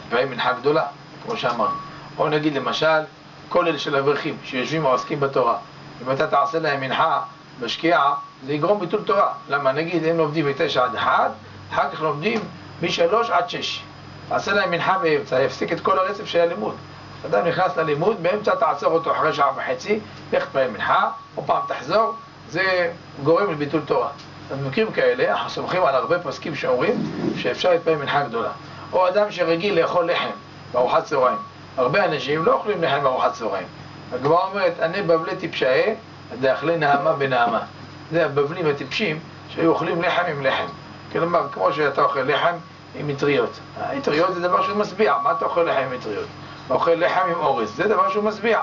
תתפעל מנחה גדולה, כמו שאמרנו. או נגיד למשל, כל אלה של אברכים שיושבים ועוסקים בתורה, אם אתה תעשה להם מנחה בשקיעה, זה יגרום ביטול תורה. למה? נגיד, הם לומדים מ-9 עד 1, אחר כך לומדים מ-3 עד 6. תעשה להם מנחה באמצע, יפסיק את כל הרצף של הלימוד. אדם נכנס ללימוד, באמצע תעצור אותו אחרי שעה וחצי, לך תתפעל מנחה, או פעם תחזור, זה גורם לביטול תורה. במקרים כאלה, אנחנו סומכים על הרבה פוסקים שאומרים שאפשר להתפעל מנחה גדולה. או אדם שרגיל לאכול לחם בארוחת צהריים. הרבה אנשים לא אוכלים לחם בארוחת צהריים. הגמרא אומרת, אני בבלי טיפשאה, דאכלי נהמה בנהמה. זה הבבלים הטיפשים שהיו אוכלים לחם עם לחם. כלומר, כמו שאתה אוכל לחם עם מטריות. מטריות זה דבר שהוא משביע. מה אתה אוכל לחם עם מטריות? אתה אוכל לחם עם אורז, זה דבר שהוא משביע.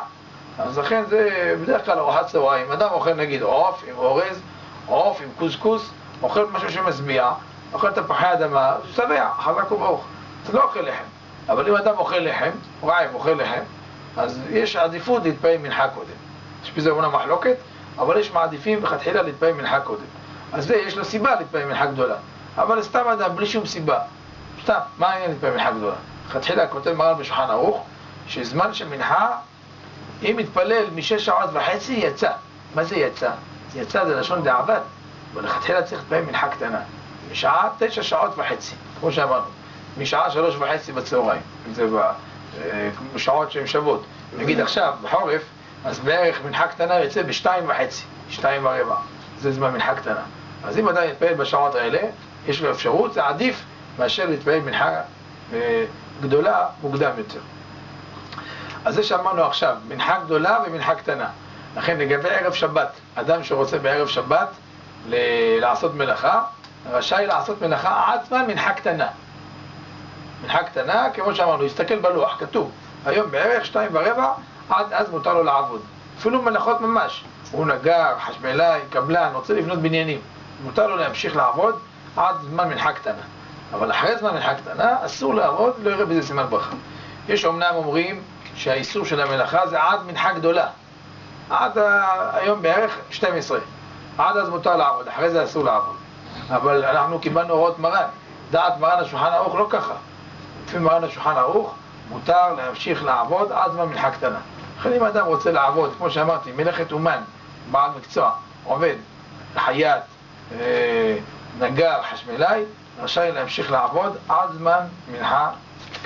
אז לכן זה בדרך כלל ארוחת צהריים. אדם אוכל נגיד עוף עם אורז, עוף עם קוסקוס, אוכל משהו שמשביע, אוכל תפוחי אדמה, שבע, חזק וברוך. אתה לא אוכל לחם. אבל אם אדם אוכל לחם, רעב אוכל לחם, אז יש עדיפות להתפעל מנחה קודם. יש בזה אומנם מחלוקת, אבל יש מעדיפים בכתחילה להתפעל מנחה קודם. אז זה יש לו סיבה להתפעל מנחה גדולה. אבל סתם אדם בלי שום סיבה. סתם, מה העניין להתפעל מנחה גדולה? בכתחילה כותב מרן בשולחן ערוך, שזמן של מנחה, אם מתפלל מ6 שעות וחצי, יצא. מה זה יצא? יצא זה לשון דעבד, ולכתחילה צריך להתפעל מנחה קטנה. משעה 9 שעות וחצי, כמו שאמרנו. משעה 3:30 בצהריים, זה בשעות שהן שוות. נגיד עכשיו, בחורף, אז בערך מנחה קטנה יוצא ב2:30, 2:15. זה זמן מנחה קטנה. אז אם אדם יתפעל בשעות האלה, יש לו אפשרות, זה עדיף מאשר להתפעל מנחה גדולה מוקדם יותר. אז זה שאמרנו עכשיו, מנחה גדולה ומנחה קטנה. לכן לגבי ערב שבת, אדם שרוצה בערב שבת לעשות מלאכה, רשאי לעשות מלאכה עד זמן מנחה קטנה. מנחה קטנה, כמו שאמרנו, יסתכל בלוח, כתוב, היום בערך 2:15, עד אז מותר לו לעבוד. אפילו מלאכות ממש. הוא נגר, חשמלאי, קבלן, רוצה לבנות בניינים. מותר לו להמשיך לעבוד עד זמן מנחה קטנה. אבל אחרי זמן מנחה קטנה, אסור לעבוד, לא יראה בזה סימן ברכה. יש אומנם אומרים שהאיסור של המלאכה זה עד מנחה גדולה. עד היום בערך 12. עד אז מותר לעבוד, אחרי זה אסור לעבוד. אבל אנחנו קיבלנו הוראות מרן. דעת מרן השולחן ערוך לא ככה. לפי מרן השולחן ערוך, מותר להמשיך לעבוד עד זמן מנחה קטנה. לכן אם אדם רוצה לעבוד, כמו שאמרתי, מלאכת אומן, בעל מקצוע, עובד, חייט, נגר, חשמלאי, רשאי להמשיך לעבוד עד זמן מנחה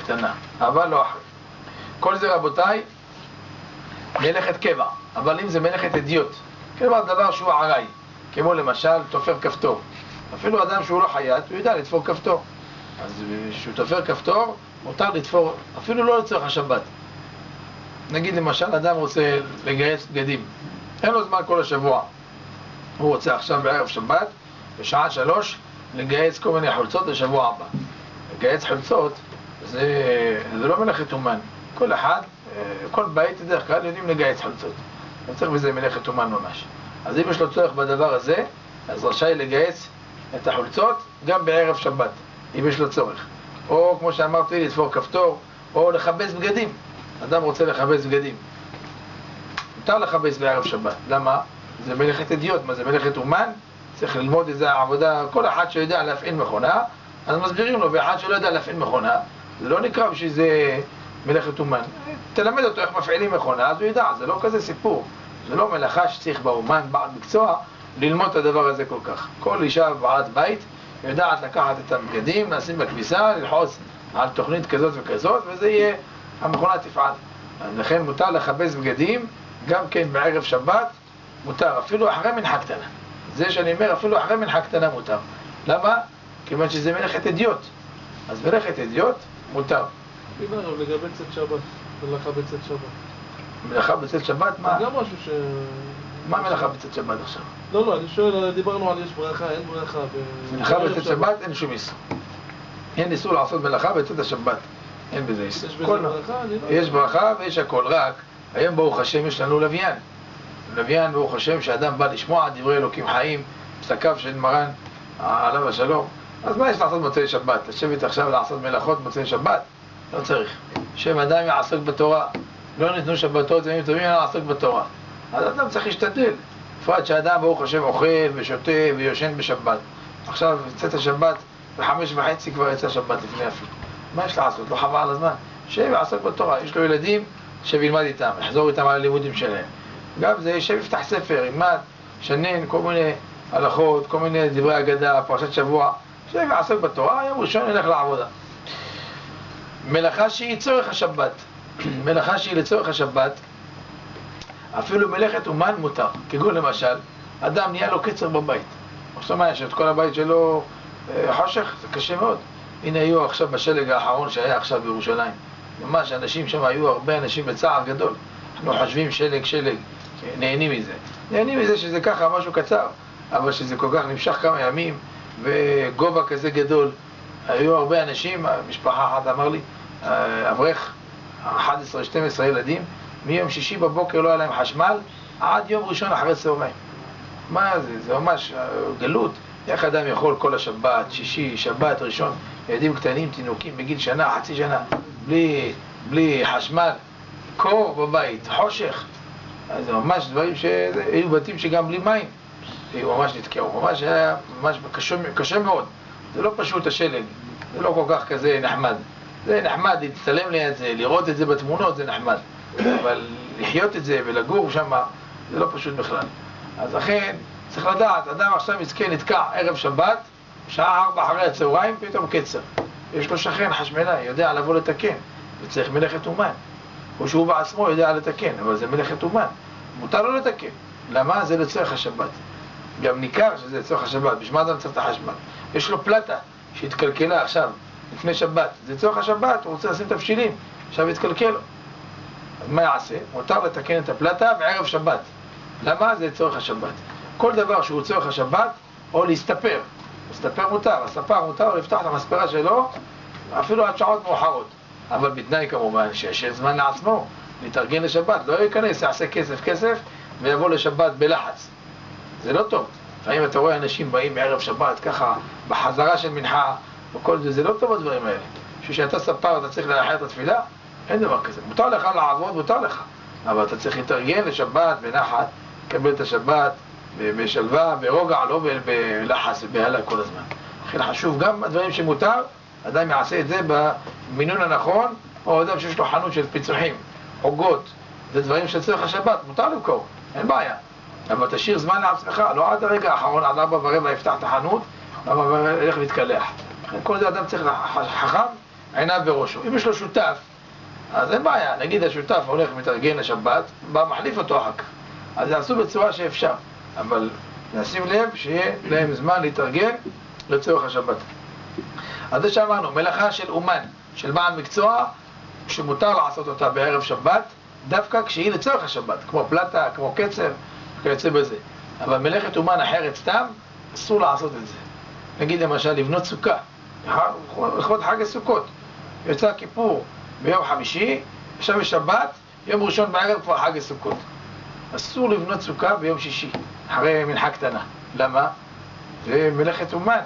קטנה, אבל לא אחרי. כל זה רבותיי, מלאכת קבע, אבל אם זה מלאכת אדיוט, כלומר דבר שהוא עראי, כמו למשל תופר כפתור. אפילו אדם שהוא לא חייט, הוא יודע לתפור כפתור. אז כשהוא תופר כפתור, מותר לתפור, אפילו לא לצורך השבת. נגיד למשל, אדם רוצה לגייס בגדים. אין לו זמן כל השבוע. הוא רוצה עכשיו בערב שבת, בשעה 3, לגייס כל מיני חולצות לשבוע הבא. לגייס חולצות, זה לא מלאכת אומן. כל אחד, כל בית בדרך כלל יודעים לגייס חולצות. לא צריך בזה מלאכת אומן ממש. אז אם יש לו צורך בדבר הזה, אז רשאי לגייס את החולצות גם בערב שבת, אם יש לו צורך. או כמו שאמרתי, לתפור כפתור, או לכבס בגדים. אדם רוצה לכבס בגדים. מותר לכבס בערב שבת. למה? זה מלאכת אדיוט. מה זה מלאכת אומן? צריך ללמוד איזה עבודה. כל אחד שיודע להפעיל מכונה, אז מסבירים לו, ואחד שלא יודע להפעיל מכונה, זה לא נקרא שזה מלאכת אומן. תלמד אותו איך מפעילים מכונה, אז הוא ידע. זה לא כזה סיפור. זה לא מלאכה שצריך באומן, בעל מקצוע, ללמוד את הדבר הזה כל כך. כל אישה בעלת בית יודעת לקחת את הבגדים, לשים בכביסה, ללחוץ על תוכנית כזאת וכזאת, וזה יהיה, המכונה תפעל. לכן מותר לכבס בגדים, גם כן בערב שבת, מותר, אפילו אחרי מנחה קטנה. זה שאני אומר, אפילו אחרי מנחה קטנה מותר. למה? כיוון שזה מלאכת אדיוט. אז מלאכת אדיוט מותר. דיברנו לגבי צאת שבת, מלאכה בצאת שבת. מלאכה בצאת שבת? מה? זה גם משהו ש... מה מלאכה בצאת שבת עכשיו? לא, אני שואל, דיברנו על יש ברכה, אין ברכה. מלאכה בצאת שבת אין שום איסור. אין איסור לעשות מלאכה בצאת השבת. אין בזה איסור. יש בזה ברכה? יש ברכה ויש הכל, רק היום ברוך השם יש לנו לוויין. לוויין ברוך השם שאדם בא לשמוע דברי אלוקים חיים, פסקיו של מרן עליו השלום. אז מה יש לעשות מוצאי שבת? לשבת עכשיו לעשות מלאכות מוצאי שבת? לא צריך. שם אדם יעסוק בתורה. לא ניתנו שבתות וימים טובים אלא לעסוק בתורה. אז אדם צריך להשתדל. בפרט שאדם ברוך השם אוכל ושותה ויושן בשבת. עכשיו יצאת השבת, ב5:30 כבר יצא שבת לפני אפילו. מה יש לעשות? לא חבל על הזמן. שב ועסק בתורה, יש לו ילדים, שב ילמד איתם, יחזור איתם על הלימודים שלהם. גם זה, שב יפתח ספר, ילמד, שנן, כל מיני הלכות, כל מיני דברי אגדה, פרשת שבוע, שב ועסק בתורה, יום ראשון ילך לעבודה. מלאכה שהיא צורך השבת, מלאכה שהיא לצורך השבת, אפילו מלאכת אומן מותר, כגון למשל, אדם נהיה לו קצר בבית. עכשיו מה יש? את כל הבית שלו חושך, זה קשה מאוד. הנה היו עכשיו בשלג האחרון שהיה עכשיו בירושלים. ממש אנשים שם, היו הרבה אנשים בצער גדול. אנחנו חושבים שלג, נהנים מזה. נהנים מזה שזה ככה, משהו קצר, אבל שזה כל כך נמשך כמה ימים, וגובה כזה גדול. היו הרבה אנשים, משפחה אחת אמר לי, אברך, 11-12 ילדים, מיום שישי בבוקר לא היה להם חשמל, עד יום ראשון אחרי צהריים. מה זה? זה ממש גלות. איך אדם יכול כל השבת, שישי, שבת, ראשון, ילדים קטנים, תינוקים בגיל שנה, חצי שנה, בלי חשמל, קור בבית, חושך. אז זה ממש דברים שהיו בתים שגם בלי מים, היו ממש נתקעו, ממש היה ממש קשה מאוד. זה לא פשוט השלג, זה לא כל כך כזה נחמד. זה נחמד, להצטלם ליד זה, לראות את זה בתמונות, זה נחמד. אבל לחיות את זה ולגור שם, זה לא פשוט בכלל. אז לכן, צריך לדעת, אדם עכשיו מסכן נתקע ערב שבת, שעה 4 אחרי הצהריים, פתאום קצר. יש לו שכן חשמלאי, יודע לבוא לתקן, וצריך מלאכת אומן. או שהוא בעצמו יודע לתקן, אבל זה מלאכת אומן. מותר לו לתקן. למה? זה לצורך השבת. גם ניכר שזה לצורך השבת, בשביל מה אדם צריך את החשמל? יש לו פלטה שהתקלקלה עכשיו, לפני שבת. זה לצורך השבת, הוא רוצה לשים תבשילים, עכשיו התקלקל לו. אז מה יעשה? מותר לתקן את הפלטה בערב שבת. למה? זה לצורך השבת. כל דבר שהוא לצורך השבת, או להסתפר. להסתפר מותר, הספר מותר לפתוח את המספרה שלו, אפילו עד שעות מאוחרות. אבל בתנאי כמובן שיש זמן לעצמו, להתארגן לשבת, לא ייכנס, יעשה כסף, ויבוא לשבת בלחץ. זה לא טוב. לפעמים אתה רואה אנשים באים בערב שבת, ככה, בחזרה של מנחה, וכל זה, זה לא טוב הדברים האלה. כשאתה ספר, אתה צריך לאחר את התפילה, אין דבר כזה. מותר לך לעבוד, מותר לך. אבל אתה צריך להתארגן לשבת, בנחת, לקבל את השבת, בשלווה, ברוגע, לא בלחץ ובהלה כל הזמן. לכן חשוב גם הדברים שמותר, אדם יעשה את זה במינון הנכון, או אדם שיש לו חנות של פיצוחים, עוגות, זה דברים שצריך השבת, מותר למכור, אין בעיה. אבל תשאיר זמן לעצמך, לא עד הרגע האחרון, עד 4:15 יפתח את החנות, 4:15 ילך להתקלח. כל זה אדם צריך חכם, עיניו בראשו. אם יש לו שותף, אז אין בעיה, נגיד השותף הולך מתארגן לשבת, בא מחליף אותו אחר כך. אז יעשו בצורה שאפשר, אבל נשים לב שיהיה להם זמן להתארגן לצורך השבת. אז זה שאמרנו, מלאכה של אומן, של בעל מקצוע, שמותר לעשות אותה בערב שבת, דווקא כשהיא לצורך השבת, כמו פלטה, כמו קצר, כיוצא בזה. אבל מלאכת אומן אחרת סתם, אסור לעשות את זה. נגיד למשל, לבנות סוכה, לכבוד חג הסוכות. יוצא כיפור ביום חמישי, עכשיו בשבת, יום ראשון בערב כבר חג הסוכות. אסור לבנות סוכה ביום שישי, אחרי מנחה קטנה. למה? זה מלאכת אומן,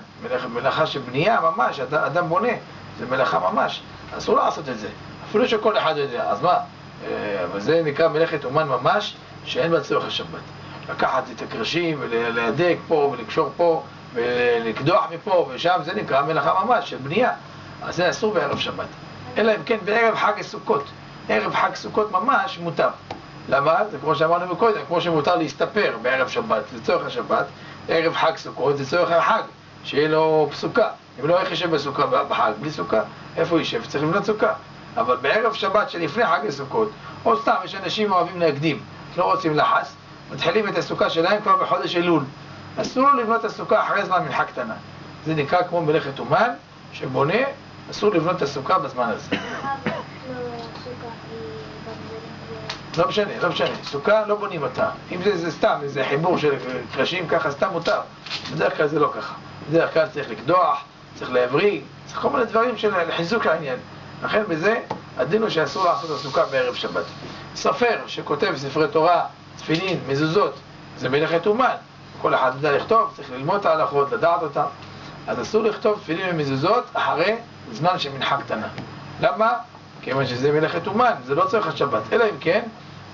מלאכה של בנייה ממש, אדם בונה, זה מלאכה ממש. אסור לעשות את זה, אפילו שכל אחד יודע. אז מה? אבל זה נקרא מלאכת אומן ממש, שאין בה צורך השבת. לקחת את הקרשים ולהדק פה ולקשור פה ולקדוח מפה ושם, זה נקרא מלאכה ממש של בנייה. אז זה אסור בערב שבת. אלא אם כן בערב חג הסוכות. ערב חג סוכות ממש מותר. למה? זה כמו שאמרנו מקודם, כמו שמותר להסתפר בערב שבת, זה צורך השבת, ערב חג סוכות, זה צורך החג, שיהיה לו סוכה. אם לא, איך ישב בסוכה בחג? בלי סוכה, איפה הוא ישב? צריך לבנות סוכה. אבל בערב שבת שלפני חג הסוכות, או סתם, יש אנשים אוהבים להקדים, לא רוצים לחץ, מתחילים את הסוכה שלהם כבר בחודש אלול. אסור לו לבנות את הסוכה אחרי זמן מנחה קטנה. זה נקרא כמו מלאכת אומן, שבונה, אסור לבנות את הסוכה בזמן הזה. לא משנה, סוכה לא בונים אותה. אם זה סתם, זה חיבור של קרשים, ככה סתם מותר. בדרך כלל זה לא ככה. בדרך כלל צריך לקדוח, צריך להבריא, צריך כל מיני דברים של חיזוק העניין. לכן בזה, הדין הוא שאסור לעשות הסוכה בערב שבת. סופר שכותב ספרי תורה, תפילין, מזוזות, זה מלאכת אומן. כל אחד יודע לכתוב, צריך ללמוד את ההלכות, לדעת אותה. אז אסור לכתוב תפילין ומזוזות אחרי זמן של מנחה קטנה. למה? כיוון שזה מלאכת אומן, זה לא צורך השבת, אלא אם כן,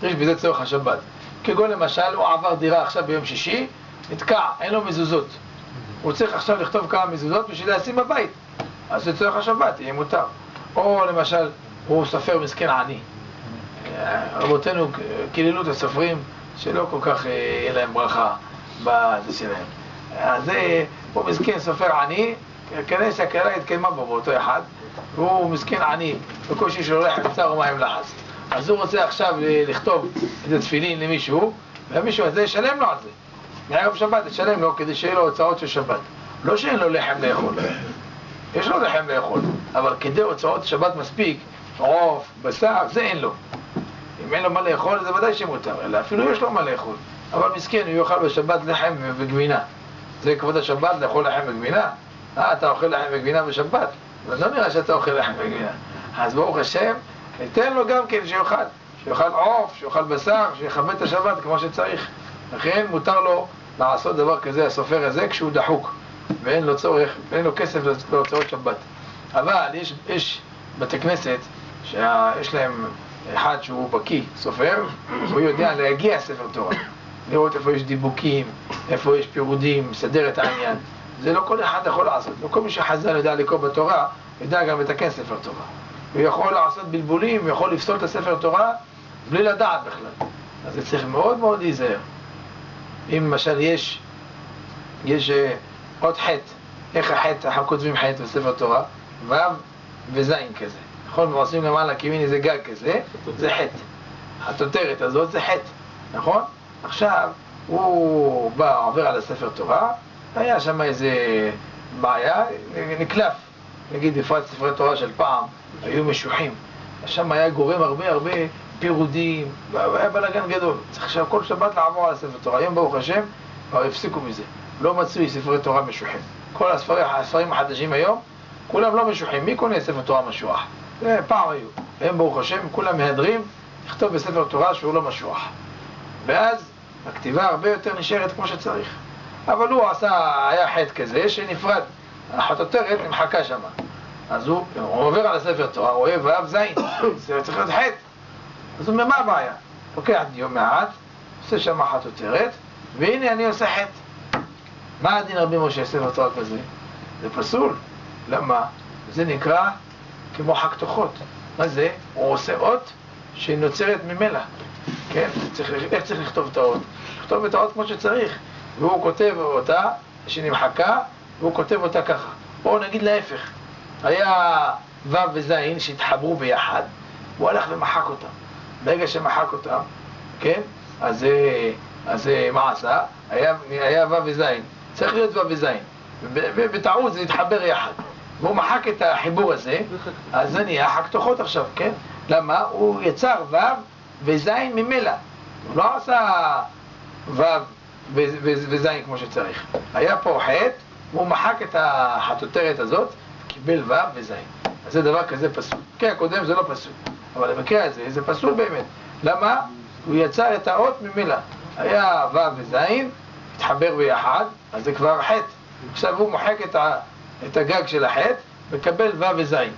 יש בזה צורך השבת. כגון למשל, הוא עבר דירה עכשיו ביום שישי, נתקע, אין לו מזוזות. הוא צריך עכשיו לכתוב כמה מזוזות בשביל לשים בבית. אז זה צורך השבת, יהיה מותר. או למשל, הוא סופר מסכן עני. רבותינו קיללו את הסופרים שלא כל כך יהיה להם ברכה בזה שלהם. אז הוא מסכן סופר עני, כנראה שהקהילה התקיימה בו באותו אחד, והוא מסכן עני, בקושי שלו לחם קצר ומים לחץ. אז הוא רוצה עכשיו לכתוב איזה תפילין למישהו, והמישהו הזה ישלם לו על זה. מערב שבת ישלם לו כדי שיהיה לו הוצאות של שבת. לא שאין לו לחם לאכול, יש לו לחם לאכול, אבל כדי הוצאות שבת מספיק, עוף, בשר, זה אין לו. אם אין לו מה לאכול זה ודאי שמותר, אלא אפילו יש לו מה לאכול. אבל מסכן, הוא יאכל בשבת לחם וגבינה. זה כבוד השבת, לאכול לחם וגבינה? אתה אוכל לחם וגבינה בשבת? אבל לא נראה שאתה אוכל לחם וגבינה. אז ברוך השם, ניתן לו גם כן שיאכל עוף, שיאכל בשר, שיכבד את השבת כמו שצריך. לכן מותר לו לעשות דבר כזה, הסופר הזה, כשהוא דחוק ואין לו צורך, ואין לו כסף להוצאות שבת. אבל יש בתי כנסת שיש להם אחד שהוא בקי, סופר, הוא יודע להגיע ספר תורה, לראות איפה יש דיבוקים, איפה יש פירודים, מסדר את העניין. זה לא כל אחד יכול לעשות, לא כל מי שחז"ל יודע לקרוא בתורה, יודע גם לתקן ספר תורה. הוא יכול לעשות בלבולים, הוא יכול לפסול את הספר תורה בלי לדעת בכלל. אז זה צריך מאוד מאוד להיזהר. אם למשל יש עוד חטא, איך החטא, אנחנו כותבים חטא בספר תורה, ו' וזין כזה. נכון, ועושים למעלה כמין איזה גג כזה, זה חטא. התותרת הזאת זה חטא, נכון? עכשיו הוא בא, עובר על הספר תורה, היה שם איזה בעיה, נקלף. נגיד בפרט ספרי תורה של פעם, היו משוחים. שם היה גורם הרבה פירודים, והיה בלגן גדול. צריך עכשיו כל שבת לעבור על הספר תורה. היום ברוך השם, כבר הפסיקו מזה. לא מצאו ספרי תורה משוחים. כל הספרים החדשים היום, כולם לא משוחים. מי קונה ספר תורה משוח? פעם היו. והם ברוך השם, כולם מהדרים, לכתוב בספר תורה שהוא לא משוח. ואז הכתיבה הרבה יותר נשארת כמו שצריך. אבל הוא היה חטא כזה שנפרד. החטוטרת נמחקה שם. אז הוא עובר על הספר תורה, הוא אוהב ואהב זין. זה צריך להיות חטא. אז הוא אומר, מה הבעיה? לוקח יום מעט, עושה שם חטוטרת, והנה אני עושה חטא. מה הדין רבי משה ספר תורה כזה? זה פסול. למה? זה נקרא כמו חקתוחות. מה זה? הוא עושה אות שנוצרת ממלה. כן? איך צריך לכתוב את האות? לכתוב את האות כמו שצריך. והוא כותב אותה שנמחקה, והוא כותב אותה ככה. או נגיד להפך. היה ו' וזין שהתחברו ביחד, הוא הלך ומחק אותם. ברגע שמחק אותם, כן? אז מה עשה? היה ו' וזין. צריך להיות ו' וזין. ובטעות זה התחבר יחד. והוא מחק את החיבור הזה, אז זה נהיה חקתוחות עכשיו, כן? למה? הוא יצר ו' וזין ממילא. הוא לא עשה ו' וזין כמו שצריך. היה פה חטא, והוא מחק את החטוטרת הזאת, קיבל ו' וזין. אז זה דבר כזה פסול. כן, הקודם זה לא פסול. אבל במקרה הזה זה פסול באמת. למה? הוא יצר את האות ממילא. היה ו' וזין, התחבר ביחד, אז זה כבר חטא. עכשיו הוא מוחק את הגג של החטא, מקבל ו' וזין.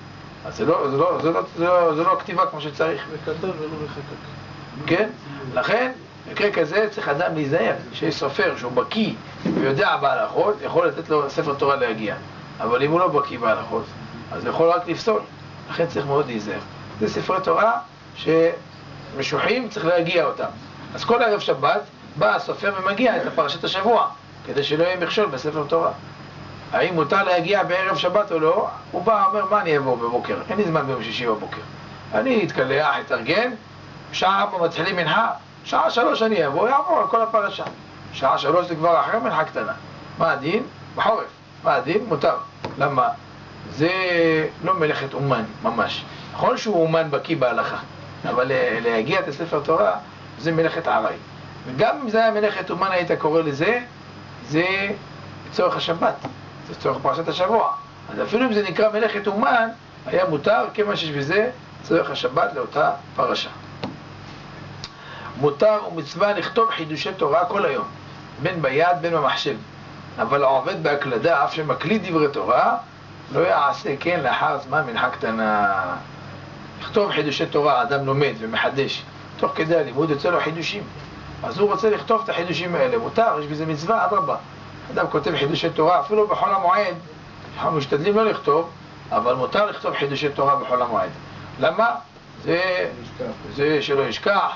אז זה לא כתיבה כמו שצריך. מקטן ולא מחקק. כן? לכן, במקרה כזה צריך אדם להיזהר. שיש סופר שהוא בקיא ויודע בהלכות, יכול לתת לו ספר תורה להגיע. אבל אם הוא לא בקיא בהלכות, אז הוא יכול רק לפסול. לכן צריך מאוד להיזהר. זה ספרי תורה שמשוחים, צריך להגיע אותם. אז כל ערב שבת בא הסופר ומגיע את פרשת השבוע, כדי שלא יהיה מכשול בספר תורה. האם מותר להגיע בערב שבת או לא? הוא בא ואומר, מה אני אבוא בבוקר? אין לי זמן ביום שישי בבוקר. אני אתקלח, אתארגן, שעה 4 מתחילים מנחה, שעה 3 אני אבוא, יעבור על כל הפרשה. שעה 3 זה כבר אחרי מנחה קטנה. מה הדין? בחורף. מה הדין? מותר. למה? זה לא מלאכת אומן, ממש. נכון שהוא אומן בקיא בהלכה, אבל להגיע את הספר תורה זה מלאכת ערי. וגם אם זה היה מלאכת אומן, היית קורא לזה, זה צורך השבת, זה צורך פרשת השבוע. אז אפילו אם זה נקרא מלאכת אומן, היה מותר, כמה שיש בזה צורך השבת לאותה פרשה. מותר ומצווה לכתוב חידושי תורה כל היום, בין ביד בין במחשב. אבל העובד בהקלדה, אף שמקליד דברי תורה, לא יעשה כן לאחר זמן מנחה קטנה. לכתוב חידושי תורה, אדם לומד ומחדש, תוך כדי הלימוד יוצא לו חידושים. אז הוא רוצה לכתוב את החידושים האלה, מותר, יש בזה מצווה, אדרבה. אדם כותב חידושי תורה, אפילו בחול המועד, אנחנו משתדלים לא לכתוב, אבל מותר לכתוב חידושי תורה בחול המועד. למה? זה שלא ישכח,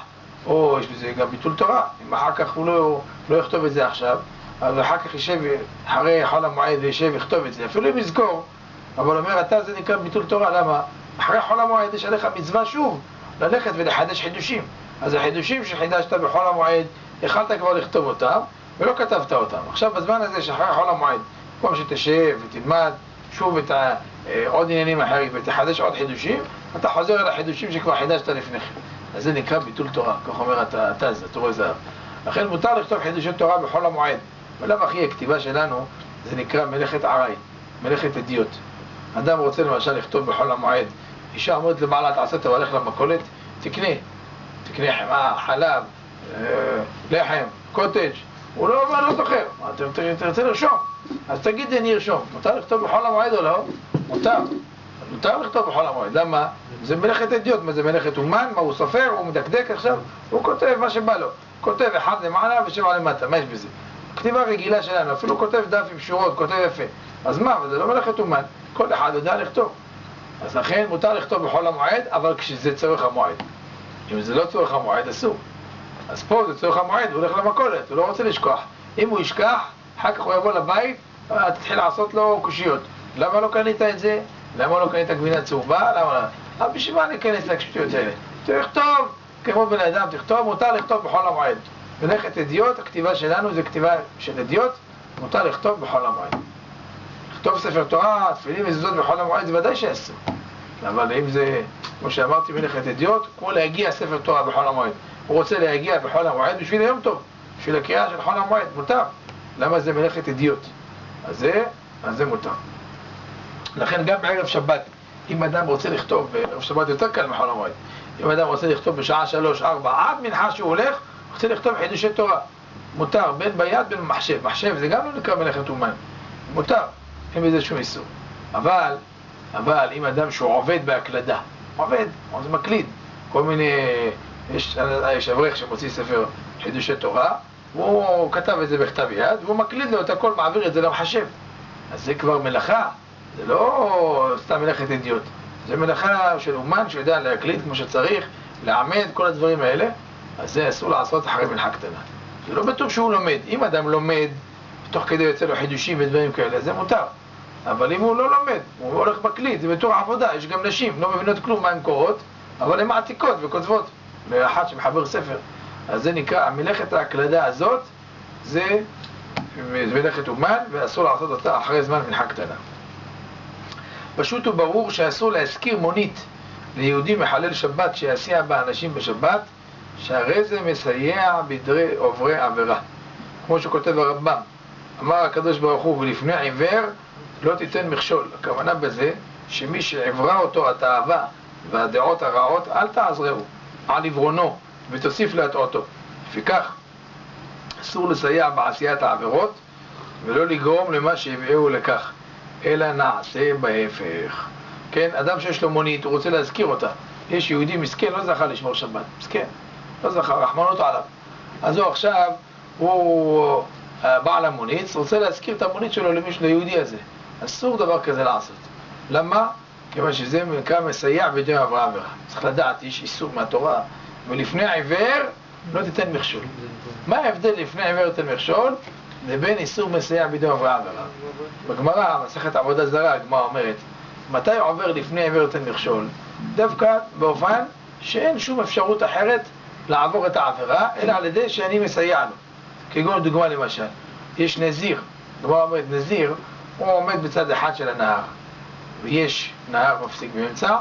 או יש בזה גם ביטול תורה. אם אחר כך הוא לא יכתוב את זה עכשיו, אז אחר כך יישב אחרי חול המועד וישב יכתוב את זה, אפילו אם יזכור, אבל אומר אתה זה נקרא ביטול תורה. למה? אחרי חול המועד יש עליך מצווה שוב ללכת ולחדש חידושים. אז החידושים שחידשת בחול המועד יכלת כבר לכתוב אותם ולא כתבת אותם. עכשיו בזמן הזה שאחרי חול המועד, במקום שתשב ותלמד שוב את עוד עניינים אחרים ותחדש עוד חידושים, אתה חוזר על החידושים שכבר חידשת לפני כן. אז זה נקרא ביטול תורה, כך אומר התז, התורה זהב. לכן מותר לכתוב חידושי תורה בחול המועד. ולמה אחי הכתיבה שלנו זה נקרא מלאכת עראי, מלאכת אדיוט. אדם רוצה למשל לכתוב בחול המועד, אישה אומרת לבעלה תעשה אתה הולך למכולת, תקנה חמאה, חלב, לחם, קוטג'. הוא לא אומר, לא זוכר, תרצה לרשום, אז תגיד אני ארשום. מותר לכתוב בחול המועד או לא? מותר לכתוב בחול המועד. למה? זה מלאכת אדיוט. מה זה מלאכת אומן? מה הוא סופר? הוא מדקדק עכשיו? הוא כותב מה שבא לו, כותב אחד למעלה ושבע למטה. מה יש בזה? כתיבה רגילה שלנו, אפילו כותב דף עם שורות, כותב יפה. אז מה? זה לא מלאכת אומן, כל אחד יודע לכתוב. אז לכן מותר לכתוב בחול המועד, אבל כשזה צורך המועד. אם זה לא צורך המועד, אסור. אז פה זה צורך המועד, הוא הולך למכולת, הוא לא רוצה לשכוח. אם הוא ישכח, אחר כך הוא יבוא לבית, תתחיל לעשות לו קושיות. למה לא קנית את זה? למה לא קנית גבינה צהובה? למה לא? בשביל מה אני אכנס לקשטויות האלה? תכתוב, כמו בן אדם, תכתוב, מותר לכתוב בחול המועד. מלאכת אדיוט, הכתיבה שלנו זה כתיבה של אדיוט, מותר לכתוב בחול המועד. לכתוב ספר תורה, תפילין וזוזות בחול המועד, זה ודאי שאסור. אבל אם זה, כמו שאמרתי, מלאכת אדיוט, כמו להגיע ספר תורה בחול המועד. הוא רוצה להגיע בחול המועד בשביל היום טוב, בשביל הקריאה של חול המועד, מותר. למה זה מלאכת אדיוט? אז זה מותר. לכן גם בערב שבת, אם אדם רוצה לכתוב, בערב שבת יותר קל מחול המועד, אם אדם רוצה לכתוב בשעה 3-4 עד מנחה שהוא הולך, רוצה לכתוב חידושי תורה, מותר, בין ביד בין מחשב. מחשב זה גם לא נקרא מלאכת אומן, מותר, אין בזה שום איסור. אבל אם אדם שהוא עובד בהקלדה, עובד, זה מקליד, כל מיני, יש אברך שמוציא ספר חידושי תורה, והוא כתב את זה בכתב יד, והוא מקליד לו את הכל, מעביר את זה למחשב. אז זה כבר מלאכה, זה לא סתם מלאכת אדיוט, זה מלאכה של אומן שיודע להקליד כמו שצריך, לעמד, כל הדברים האלה. אז זה אסור לעשות אחרי מלאכה קטנה. זה לא בטוח שהוא לומד. אם אדם לומד, תוך כדי יוצא לו חידושים ודברים כאלה, זה מותר. אבל אם הוא לא לומד, הוא הולך מקליד, זה בתור עבודה. יש גם נשים, לא מבינות כלום מה הן קוראות, אבל הן מעתיקות וכותבות לאחד שמחבר ספר. אז זה נקרא, מלאכת ההקלדה הזאת, זה מלאכת אומן, ואסור לעשות אותה אחרי זמן מלאכה קטנה. פשוט וברור שאסור להזכיר מונית ליהודי מחלל שבת שיסיע בה אנשים בשבת, שהרי זה מסייע בדרי עוברי עבירה. כמו שכותב הרמב"ם, אמר הקדוש ברוך הוא, ולפני עיוור לא תיתן מכשול. הכוונה בזה שמי שעברה אותו התאווה והדעות הרעות, אל תעזרהו על עברונו ותוסיף להטעותו. לפיכך אסור לסייע בעשיית העבירות ולא לגרום למה שהביאהו לכך, אלא נעשה בהפך. כן, אדם שיש לו מונית, הוא רוצה להזכיר אותה. יש יהודי מסכן, לא זכה לשמור שבת, מסכן, לא זכה, רחמנות עליו. אז הוא עכשיו, הוא בעל המונית, רוצה להזכיר את המונית שלו למישהו, ליהודי הזה. אסור דבר כזה לעשות. למה? כיוון שזה נקרא מסייע בידי עבירה עבירה. צריך לדעת, יש איסור מהתורה, ולפני עיוור לא תיתן מכשול. מה ההבדל לפני עיוור תיתן מכשול לבין איסור מסייע בידי עבירה עבירה? בגמרא, מסכת עבודה זרה, הגמרא אומרת, מתי עובר לפני עיוור תיתן מכשול? דווקא באופן שאין שום אפשרות אחרת לעבור את העבירה, אלא על ידי שאני מסייע לו. כגון דוגמה למשל, יש נזיר, הגמרא אומרת נזיר, הוא עומד בצד אחד של הנהר, ויש נהר מפסיק באמצע,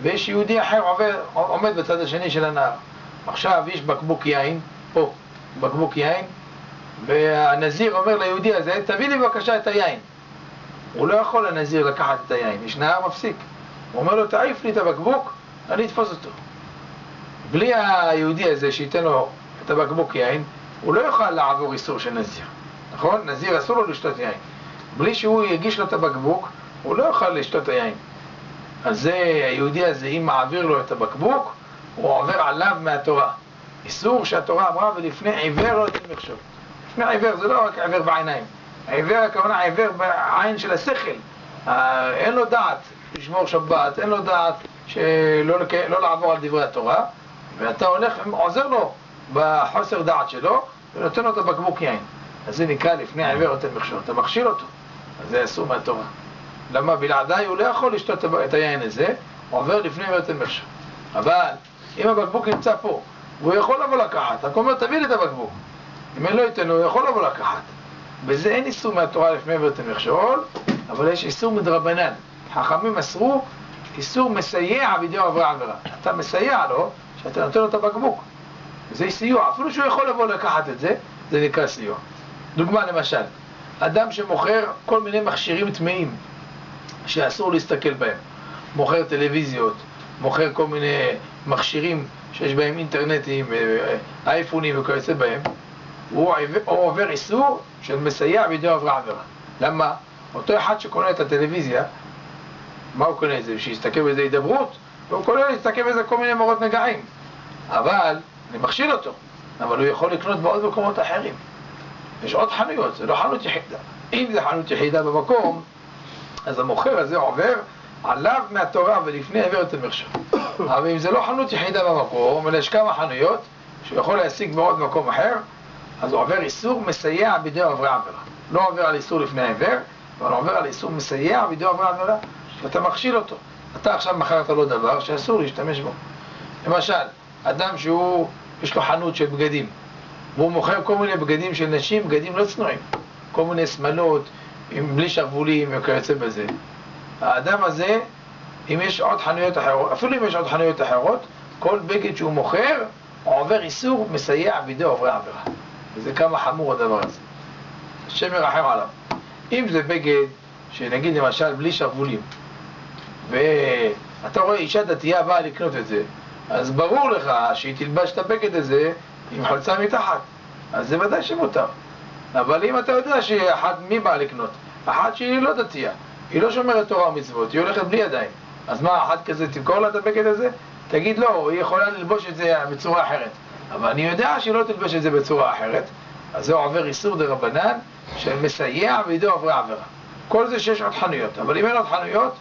ויש יהודי אחר עומד בצד השני של הנהר. עכשיו יש בקבוק יין, פה, בקבוק יין, והנזיר אומר ליהודי הזה, תביא לי בבקשה את היין. הוא לא יכול לנזיר לקחת את היין, יש נהר מפסיק. הוא אומר לו, תעיף לי את הבקבוק, אני אתפוס אותו. בלי היהודי הזה שייתן לו את הבקבוק יין, הוא לא יוכל לעבור איסור של נזיר. נכון? נזיר אסור לו לשתות יין. בלי שהוא יגיש לו את הבקבוק, הוא לא יוכל לשתות היין. אז זה, היהודי הזה, אם מעביר לו את הבקבוק, הוא עובר עליו מהתורה. איסור שהתורה אמרה, ולפני עיוור לא תיתן מכשול. לפני עיוור זה לא רק עיוור בעיניים. העיוור, הכוונה עיוור בעין של השכל. אין לו דעת. לשמור שבת, אין לו דעת לא לעבור על דברי התורה, ואתה הולך ועוזר לו בחוסר דעת שלו, ונותן לו את הבקבוק יין. אז זה נקרא לפני העיוור נותן מכשול, אתה מכשיל אותו, אז זה אסור מהתורה. למה? בלעדיי הוא לא יכול לשתות את היין הזה, הוא עובר לפני העיוור נותן מכשול. אבל אם הבקבוק נמצא פה, והוא יכול לבוא לקחת, רק אומר תביא לי את הבקבוק. אם אין לו ייתן לו, הוא יכול לבוא לקחת. בזה אין איסור מהתורה לפני העיוור נותן מכשול, אבל יש איסור מדרבנן. חכמים אסרו איסור מסייע בידי עובר עבירה. אתה מסייע לו, שאתה נותן לו את הבקבוק. זה סיוע, אפילו שהוא יכול לבוא לקחת את זה, זה נקרא סיוע. דוגמה למשל, אדם שמוכר כל מיני מכשירים טמאים שאסור להסתכל בהם. מוכר טלוויזיות, מוכר כל מיני מכשירים שיש בהם אינטרנטים, אייפונים וכיוצא בהם. הוא עובר איסור של מסייע בידי עובר עבירה. למה? אותו אחד שקונה את הטלוויזיה, מה הוא קונה את זה? שיסתכל בזה הידברות? והוא קונה להסתכל בזה כל מיני מורות נגעים. אבל אני מכשיל אותו, אבל הוא יכול לקנות בעוד מקומות אחרים. יש עוד חנויות, זה לא חנות יחידה. אם זה חנות יחידה במקום, אז המוכר הזה עובר עליו מהתורה ולפני עיוור נותן מכשול. אבל אם זה לא חנות יחידה במקום, אלא יש כמה חנויות שהוא יכול להשיג בעוד מקום אחר, אז הוא עובר איסור מסייע בידי עוברי עבירה. לא עובר על איסור לפני העיוור, אבל עובר על איסור מסייע בידי עוברי עבירה, שאתה מכשיל אותו. אתה עכשיו מכרת לו דבר שאסור להשתמש בו. למשל, אדם יש לו חנות של בגדים, והוא מוכר כל מיני בגדים של נשים, בגדים לא צנועים, כל מיני שמלות, בלי שרוולים וכיוצא בזה. האדם הזה, אם יש עוד חנויות אחרות, אפילו אם יש עוד חנויות אחרות, כל בגד שהוא מוכר, הוא עובר איסור מסייע בידי עוברי עבירה. וזה כמה חמור הדבר הזה. השם ירחם עליו. אם זה בגד, שנגיד למשל בלי שרוולים, ואתה רואה אישה דתייה באה לקנות את זה, אז ברור לך שהיא תלבש את הבגד הזה עם חולצה מתחת, אז זה ודאי שמותר. אבל אם אתה יודע שאחד מי בא לקנות? אחת שהיא לא דתייה, היא לא שומרת תורה ומצוות, היא הולכת בלי ידיים, אז מה, אחת כזה תמכור לה את הבגד הזה? תגיד לא, היא יכולה ללבוש את זה בצורה אחרת, אבל אני יודע שהיא לא תלבש את זה בצורה אחרת, אז זה עובר איסור דרבנן של מסייע בידי עוברי עבירה. כל זה שיש עוד חנויות, אבל אם אין עוד חנויות,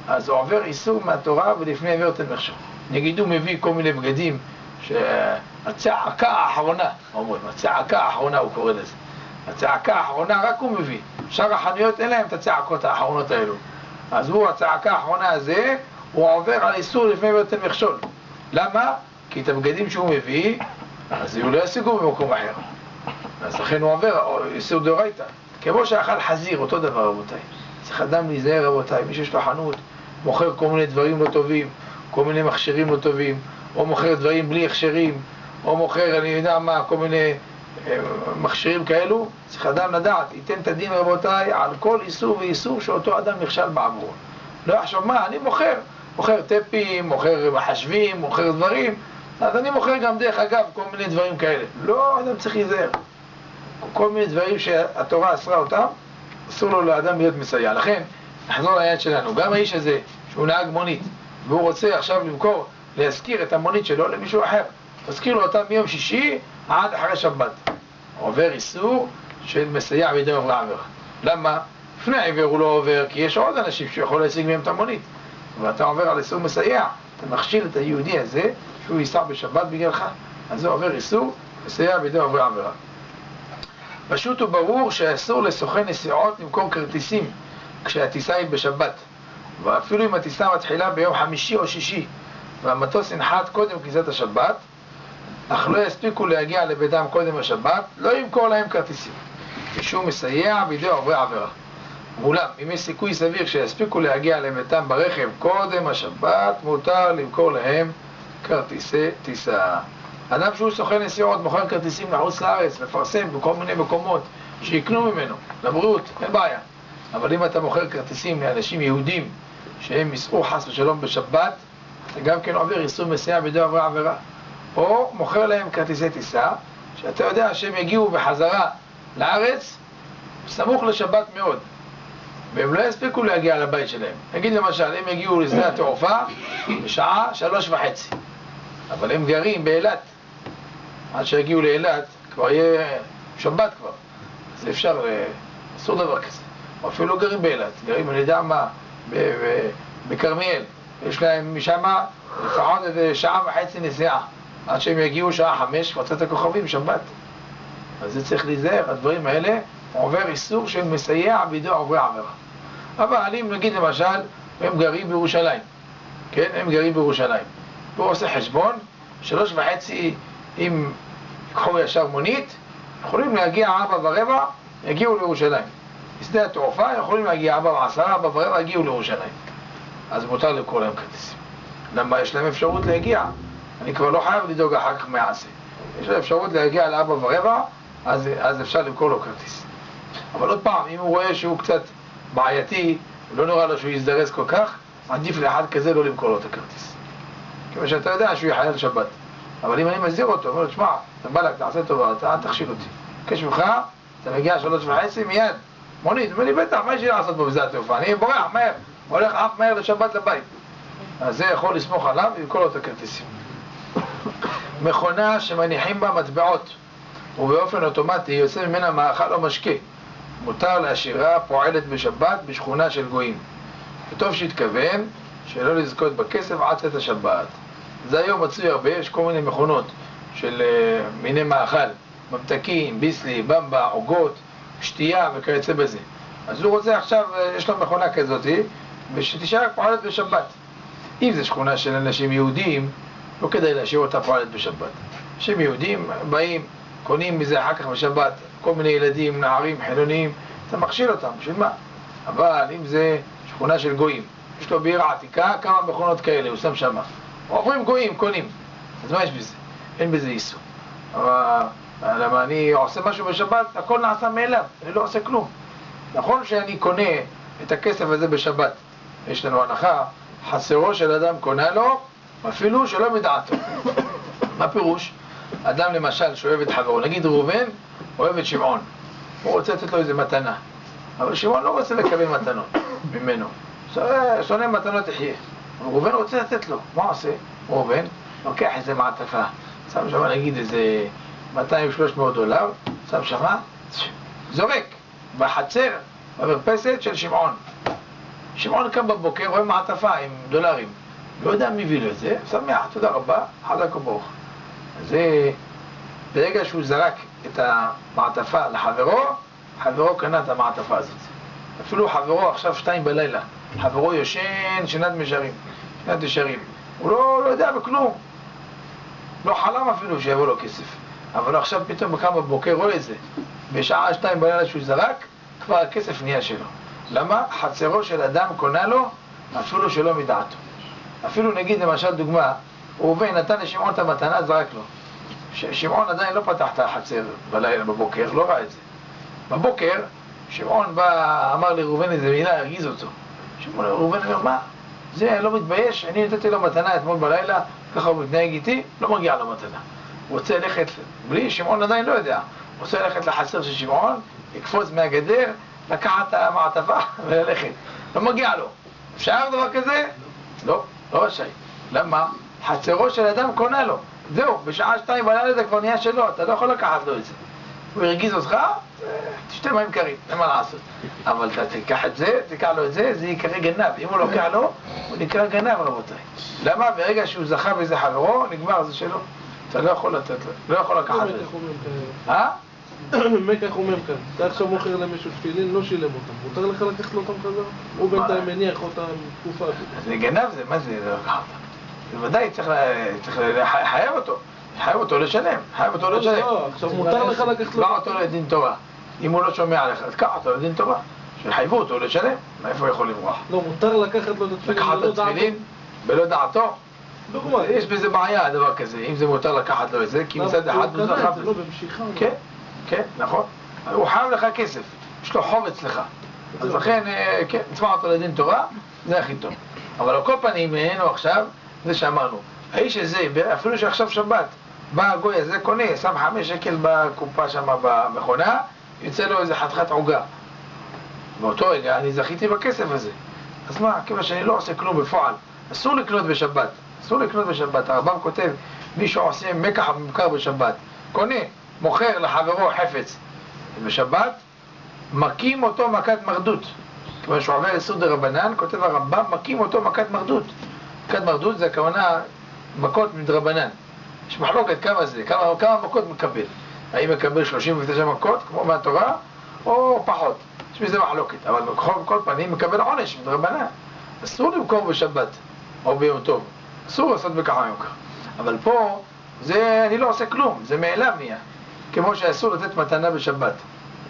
אז הוא עובר איסור מהתורה ולפני עיוור נותן מכשול. נגיד הוא מביא כל מיני בגדים שהצעקה האחרונה, אומרים, הצעקה האחרונה הוא קורא לזה. הצעקה האחרונה רק הוא מביא. שאר החנויות אין להם את הצעקות האחרונות האלו. אז הוא, הצעקה האחרונה הזה, הוא עובר על איסור לפני עיוור נותן מכשול. למה? כי את הבגדים שהוא מביא, אז הוא לא ישיגו במקום אחר. אז לכן הוא עובר איסור דאורייתא. כמו שאכל חזיר, אותו דבר רבותיי. צריך אדם להיזהר רבותיי, מי שיש לו חנות, מוכר כל מיני דברים לא טובים, כל מיני מכשירים לא טובים, או מוכר דברים בלי הכשרים, או מוכר, אני יודע מה, כל מיני מכשירים כאלו, צריך אדם לדעת, ייתן את הדין רבותיי על כל איסור ואיסור שאותו אדם נכשל בעבורו. לא יחשוב, מה, אני מוכר טפים, מוכר מחשבים, מוכר דברים, אז אני מוכר גם דרך אגב כל מיני דברים כאלה. לא, אדם צריך להיזהר. כל מיני דברים שהתורה אסרה אותם, אסור לו לאדם להיות מסייע. לכן, נחזור לעניין שלנו, גם האיש הזה, שהוא נהג מונית, והוא רוצה עכשיו להזכיר את המונית שלו למישהו אחר, תזכיר לו אותה מיום שישי עד אחרי שבת. עובר איסור של מסייע בידי עוברי עבירה. למה? לפני העיוור הוא לא עובר, כי יש עוד אנשים שיכול להשיג מהם את המונית. ואתה עובר על איסור מסייע, אתה מכשיל את היהודי הזה, שהוא ייסע בשבת בגללך, אז זה עובר איסור, מסייע בידי עוברי עבירה. פשוט וברור שאסור לסוכן נסיעות למכור כרטיסים כשהטיסה היא בשבת, ואפילו אם הטיסה מתחילה ביום חמישי או שישי והמטוס ינחת קודם כניסת השבת, אך לא יספיקו להגיע לביתם קודם השבת, לא ימכור להם כרטיסים, כשהוא מסייע בידי עוברי עבירה. מולם, אם יש סיכוי סביר שיספיקו להגיע לביתם ברכב קודם השבת, מותר למכור להם כרטיסי טיסה. אדם שהוא סוכן נסיעות, מוכר כרטיסים לחוץ לארץ, מפרסם בכל מיני מקומות שיקנו ממנו, לבריאות, אין בעיה. אבל אם אתה מוכר כרטיסים לאנשים יהודים שהם ייסעו חס ושלום בשבת, אתה גם כן עובר איסור מסייע בידי עוברי עבירה. או מוכר להם כרטיסי טיסה, שאתה יודע שהם יגיעו בחזרה לארץ סמוך לשבת מאוד, והם לא יספיקו להגיע לבית שלהם. נגיד למשל, הם יגיעו לשדה התעופה בשעה 3:30, אבל הם גרים באילת. עד שיגיעו לאילת כבר יהיה שבת כבר, אז אפשר, אסור דבר כזה. או אפילו גרים באילת, גרים, אני יודע מה, בכרמיאל, יש להם משם לפחות איזה שעה וחצי נסיעה, עד שהם יגיעו שעה 5, קבוצת הכוכבים, שבת. אז זה צריך להיזהר, הדברים האלה עובר איסור של מסייע בידי עוברי עבירה. אבל אם נגיד למשל, הם גרים בירושלים, כן, הם גרים בירושלים, והוא עושה חשבון, 3:30, אם יקחו ישר מונית, יכולים להגיע 4:15, יגיעו לירושלים. בשדה התעופה יכולים להגיע 4:10, 4:15, יגיעו לירושלים. אז מותר לקרוא להם כרטיסים. למה יש להם אפשרות להגיע? אני כבר לא חייב לדאוג אחר כך מעשה. יש להם אפשרות להגיע ל4:15, אז אפשר למכור לו כרטיס. אבל עוד פעם, אם הוא רואה שהוא קצת בעייתי, לא נורא לו שהוא יזדרז כל כך, עדיף לאחד כזה לא למכור לו את הכרטיס. כיוון שאתה יודע שהוא יחייל שבת. אבל אם אני מזהיר אותו, אומר לו, תשמע, אתה בא לך, תעשה טובה, אתה אל תכשיל אותי. מבקש ממך, אתה מגיע 3:30, מיד. מונית, אומר לי, בטח, מה יש לי לעשות פה בשדה התעופה? אני בורח, מהר, הולך אף מהר לשבת לבית. אז זה יכול לסמוך עליו ולמכור לו את הכרטיסים. מכונה שמניחים בה מטבעות, ובאופן אוטומטי יוצא ממנה מאכל או משקה. מותר להשאירה פועלת בשבת בשכונה של גויים. וטוב שהתכוון שלא לזכות בכסף עד צאת השבת. זה היום מצוי הרבה, יש כל מיני מכונות של מיני מאכל, ממתקים, ביסלי, במבה, עוגות, שתייה וכיוצא בזה. אז הוא רוצה עכשיו, יש לו מכונה כזאת, ושתישאר פועלת בשבת. אם זה שכונה של אנשים יהודים, לא כדאי להשאיר אותה פועלת בשבת. אנשים יהודים באים, קונים מזה אחר כך בשבת, כל מיני ילדים, נערים, חילוניים, אתה מכשיל אותם, בשביל מה? אבל אם זה שכונה של גויים, יש לו בעיר העתיקה כמה מכונות כאלה, הוא שם שם. עוברים גויים, קונים. אז מה יש בזה? אין בזה איסור. אבל למה אני עושה משהו בשבת, הכל נעשה מאליו, אני לא עושה כלום. נכון שאני קונה את הכסף הזה בשבת, יש לנו הנחה, חסרו של אדם קונה לו, אפילו שלא מדעתו. מה פירוש? אדם למשל שאוהב את חברו, נגיד ראובן אוהב את שמעון, הוא רוצה לתת לו איזה מתנה, אבל שמעון לא רוצה לקבל מתנות ממנו, שונא מתנות יחיה. ראובן רוצה לתת לו, מה עושה? ראובן לוקח איזה מעטפה, שם שם נגיד איזה $200-300, שם שם, זורק בחצר, במרפסת של שמעון. שמעון קם בבוקר, רואה מעטפה עם דולרים, לא יודע מי הביא לו את זה, שמח, תודה רבה, חזק וברוך. זה ברגע שהוא זרק את המעטפה לחברו, חברו קנה את המעטפה הזאת. אפילו חברו עכשיו 2 בלילה, חברו יושן, שנת ישרים. הוא לא יודע בכלום. לא חלם אפילו שיבוא לו כסף. אבל עכשיו פתאום קם בבוקר, רואה את זה. בשעה 2 בלילה שהוא זרק, כבר הכסף נהיה שלו. למה? חצרו של אדם קונה לו, אפילו שלא מדעתו. אפילו נגיד למשל דוגמה, ראובן נתן לשמעון את המתנה, זרק לו. שמעון עדיין לא פתח את החצר בלילה בבוקר, לא ראה את זה. בבוקר, שמעון בא, אמר לראובן איזה מילה, הרגיז אותו. ראובן אומר, מה? זה לא מתבייש, אני נתתי לו מתנה אתמול בלילה, ככה הוא מתנהג איתי, לא מגיע לו מתנה. הוא רוצה ללכת, בלי, שמעון עדיין לא יודע, הוא רוצה ללכת לחצר של שמעון, לקפוץ מהגדר, לקחת את המעטפה וללכת. לא מגיע לו. אפשר דבר כזה? לא, לא רשאי. למה? חצרו של אדם קונה לו. זהו, בשעה 2 בלילה זה כבר נהיה שלו, אתה לא יכול לקחת לו את זה. הוא הרגיז אותך, תשתה מים קרים, אין מה לעשות. אבל אתה תיקח את זה, תיקח לו את זה, זה יקרא גנב. אם הוא לוקח לו, הוא נקרא גנב, רבותיי. למה? ברגע שהוא זכה בזה חברו, נגמר, זה שלו. אתה לא יכול לתת לו, לא יכול לקחת לו. מקח ומם כאן, אתה עכשיו מוכר למישהו תפילין, לא שילם אותם, מותר לך לקחת לו אותם חזרה? הוא בינתיים מניח אותם תקופה. זה גנב זה, מה זה לא לקחת אותם? בוודאי צריך לחייב אותו, חייב אותו לשלם, עכשיו מותר לך לקחת לו. תקח אותו לדין תורה, אם הוא לא שומע לך, תקח אותו לדין תורה, שחייבו אותו לשלם, מאיפה הוא יכול לברוח? לא, מותר לקחת לו את התפילין לקחת את התפילין בלא דעתו? דוגמה. יש בזה בעיה, דבר כזה, אם זה מותר לקחת לו את זה, כי מצד אחד הוא זכה בזה. לא במשיכה. כן, כן, נכון. הוא חייב לך כסף, יש לו חוב אצלך. אז לכן, כן, נצמח אותו לדין תורה, זה הכי טוב. אבל על כל פנים, ממנו עכשיו, זה שאמרנו, האיש הזה, אפילו שעכשיו שבת, בא הגוי הזה, קונה, שם 5 שקל בקופה שם במכונה, יוצא לו איזה חתיכת עוגה. באותו רגע אני זכיתי בכסף הזה. אז מה, כיוון שאני לא עושה כלום בפועל, אסור לקנות בשבת. אסור לקנות בשבת. הרמב"ם כותב, מישהו עושה מקח וממכר בשבת, קונה, מוכר לחברו חפץ בשבת, מכים אותו מכת מרדות. כיוון שהוא עובר איסור דרבנן, כותב הרמב"ם, מכים אותו מכת מרדות. מכת מרדות זה הכוונה מכות מדרבנן. יש מחלוקת כמה זה, כמה מכות מקבל. האם מקבל 39 מכות, כמו מהתורה, או פחות. יש בזה מחלוקת, אבל בכל פנים מקבל עונש מדרבנן. אסור למכור בשבת, או ביום טוב. אסור לעשות בככה יום כך. אבל פה, אני לא עושה כלום, זה מאליו נהיה. כמו שאסור לתת מתנה בשבת.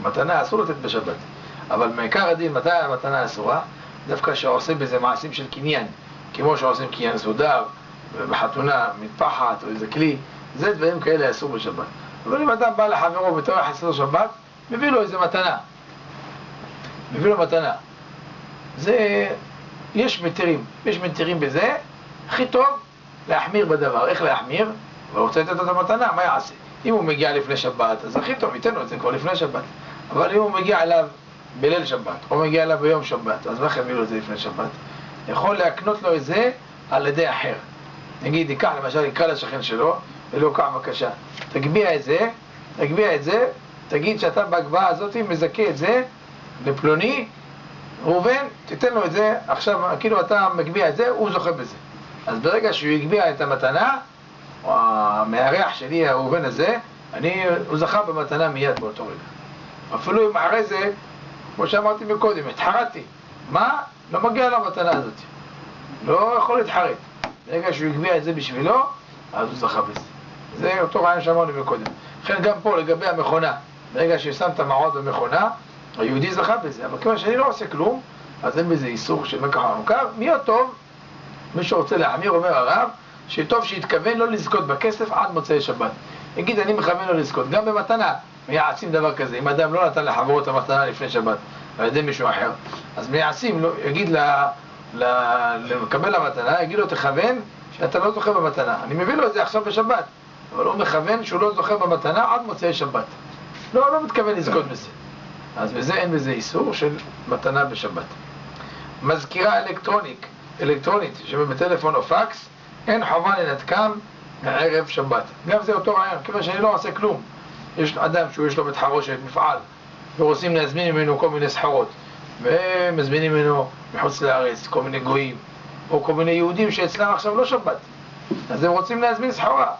מתנה אסור לתת בשבת. אבל מעיקר הדין, מתי המתנה אסורה? דווקא שעושה בזה מעשים של קניין. כמו שעושים קניין סודר, בחתונה, מטפחת או איזה כלי. זה דברים כאלה אסור בשבת. אבל אם אדם בא לחברו בתור יחסו שבת, מביא לו איזה מתנה. מביא לו מתנה. יש מתירים בזה. הכי טוב להחמיר בדבר. איך להחמיר? הוא רוצה לתת את המתנה, מה יעשה? אם הוא מגיע לפני שבת, אז הכי טוב, ייתן לו את זה כבר לפני שבת. אבל אם הוא מגיע אליו בליל שבת, או מגיע אליו ביום שבת, אז מה יביא לו את זה לפני שבת? יכול להקנות לו את זה על ידי אחר. נגיד, יקרא לשכן שלו, ולא קח בבקשה. תגביע את זה, תגיד שאתה בהגבהה הזאת מזכה את זה לפלוני, ראובן, תיתן לו את זה, עכשיו, כאילו אתה מגביע את זה, הוא זוכה בזה. אז ברגע שהוא יגביע את המתנה, או המארח שלי, הראובן הזה, הוא זכה במתנה מיד באותו רגע. אפילו אם אחרי זה, כמו שאמרתי מקודם, התחרתי. מה? לא מגיע למתנה הזאת. לא יכול להתחרט. ברגע שהוא יגביע את זה בשבילו, אז הוא זכה בזה. זה אותו רעיון שאמרנו מקודם. לכן גם פה לגבי המכונה, ברגע ששם את המעות במכונה, היהודי זכה בזה. אבל כיוון שאני לא עושה כלום, אז אין בזה איסור של מקח המוכר. מי הטוב? מי שרוצה להחמיר, אומר הרב, שטוב שיתכוון לא לזכות בכסף עד מוצאי שבת. יגיד, אני מכוון לא לזכות. גם במתנה, מייעצים דבר כזה. אם אדם לא נתן לחברו את המתנה לפני שבת, על ידי מישהו אחר, אז מייעצים, יגיד לקבל המתנה, יגיד לו, תכוון שאתה לא זוכה במתנה. אני מביא לו את זה עכשיו בשבת, אבל הוא מכוון שהוא לא זוכה במתנה עד מוצאי שבת. לא מתכוון לזכות בזה. אז בזה אין בזה איסור של מתנה בשבת. מזכירה אלקטרונית שבטלפון או פקס, אין חובה לנתקם מערב שבת. גם זה אותו רעיון, כיוון שאני לא עושה כלום. יש אדם שיש לו בית חרושת, מפעל, ורוצים להזמין ממנו כל מיני סחרות, ומזמינים ממנו מחוץ לארץ כל מיני גויים, או כל מיני יהודים שאצלם עכשיו לא שבת. אז הם רוצים להזמין סחורה.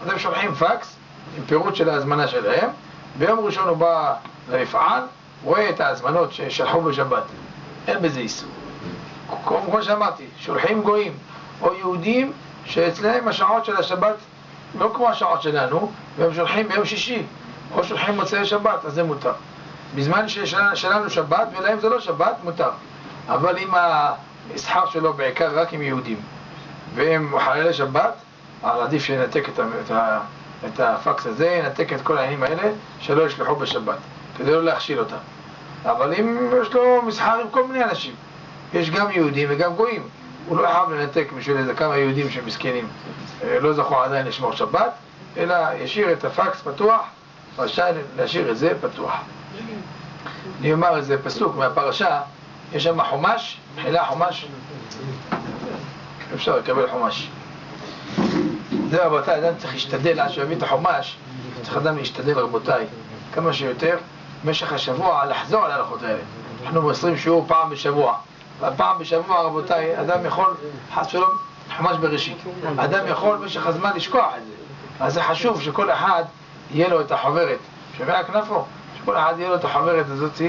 אז הם שולחים פקס עם פירוט של ההזמנה שלהם, ביום ראשון הוא בא למפעל, רואה את ההזמנות ששלחו בשבת. אין בזה איסור. כמו שאמרתי, שולחים גויים או יהודים שאצלהם השעות של השבת לא כמו השעות שלנו, והם שולחים ביום שישי או שולחים מוצאי שבת, אז זה מותר. בזמן שלנו שבת ולהם זה לא שבת, מותר. אבל אם המסחר שלו בעיקר רק עם יהודים והם חללי שבת, אז עדיף שינתק את הפקס הזה, ינתק את כל העניינים האלה שלא ישלחו בשבת, כדי לא להכשיל אותם. אבל אם יש לו מסחר עם כל מיני אנשים, יש גם יהודים וגם גויים, הוא לא חייב לנתק בשביל איזה כמה יהודים שמסכנים לא זכו עדיין לשמור שבת, אלא ישאיר את הפקס פתוח, רשאי להשאיר את זה פתוח. אני אומר איזה פסוק מהפרשה, יש שם חומש, מחילה חומש, אפשר לקבל חומש. זה רבותיי, אדם צריך להשתדל עד שהוא יביא את החומש, צריך אדם להשתדל רבותיי, כמה שיותר, במשך השבוע לחזור על ההלכות האלה. אנחנו מוסרים שיעור פעם בשבוע. פעם בשבוע רבותיי, אדם יכול, חס ושלום, חומש בראשית. אדם יכול במשך הזמן לשכוח את זה. אז זה חשוב שכל אחד יהיה לו את החוברת. שומע כנפו? שכל אחד יהיה לו את החוברת הזאת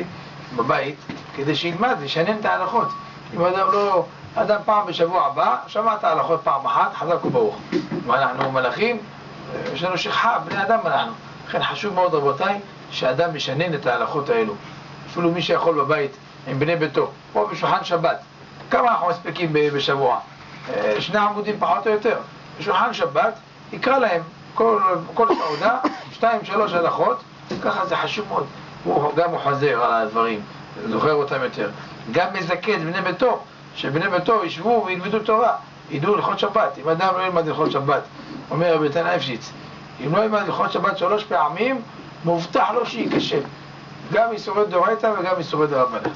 בבית, כדי שילמד, ישנן את ההלכות. אם אדם פעם בשבוע הבא, שמע את ההלכות פעם אחת, חזק וברוך. ואנחנו מלאכים, יש לנו שכחה, בני אדם אנחנו. לכן חשוב מאוד רבותיי, שאדם ישנן את ההלכות האלו. אפילו מי שיכול בבית עם בני ביתו, או בשולחן שבת. כמה אנחנו מספיקים בשבוע? 2 עמודים פחות או יותר. בשולחן שבת, יקרא להם כל סעודה, 2-3 הלכות, ככה זה חשוב מאוד. הוא גם חוזר על הדברים, זוכר אותם יותר. גם מזכה את בני ביתו, שבני ביתו ישבו וילמדו תורה, ידעו הלכות שבת. אם אדם לא ילמד הלכות שבת, אומר רבי נתן איפשיץ, אם לא ילמד הלכות שבת 3 פעמים, מובטח לו שייכשל. גם איסורי דאורייתא וגם איסורי דרבנן.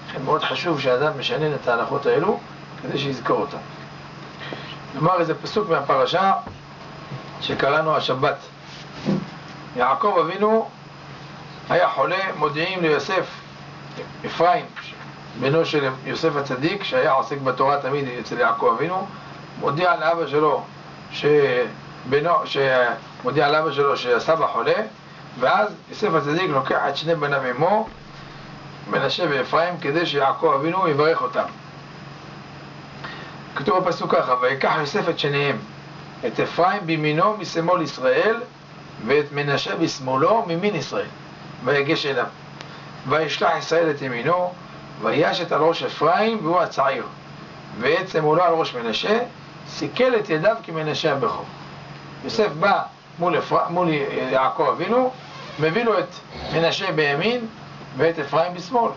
לכן מאוד חשוב שאדם משנן את ההלכות האלו, כדי שיזכור אותם. נאמר איזה פסוק מהפרשה שקראנו השבת. יעקב אבינו היה חולה, מודיעים ליוסף, אפרים, בנו של יוסף הצדיק, שהיה עוסק בתורה תמיד אצל יעקב אבינו, מודיע לאבא שלו מודיע לאבא שלו שהסבא חולה, ואז יוסף הצדיק לוקח את שני בניו עמו, מנשה ואפרים, כדי שיעקב אבינו יברך אותם. כתוב בפסוק ככה: ויקח יוסף את שניהם, את אפרים בימינו משמאל ישראל, ואת מנשה בשמאלו ממין ישראל, ויגש אליו. וישלח ישראל את ימינו, וישת על ראש אפרים והוא הצעיר, ואת שמאלו על ראש מנשה, סיכל את ידיו כמנשה הבכור. יוסף בא מול יעקב אבינו, מביא לו את מנשה בימין ואת אפרים בשמאל,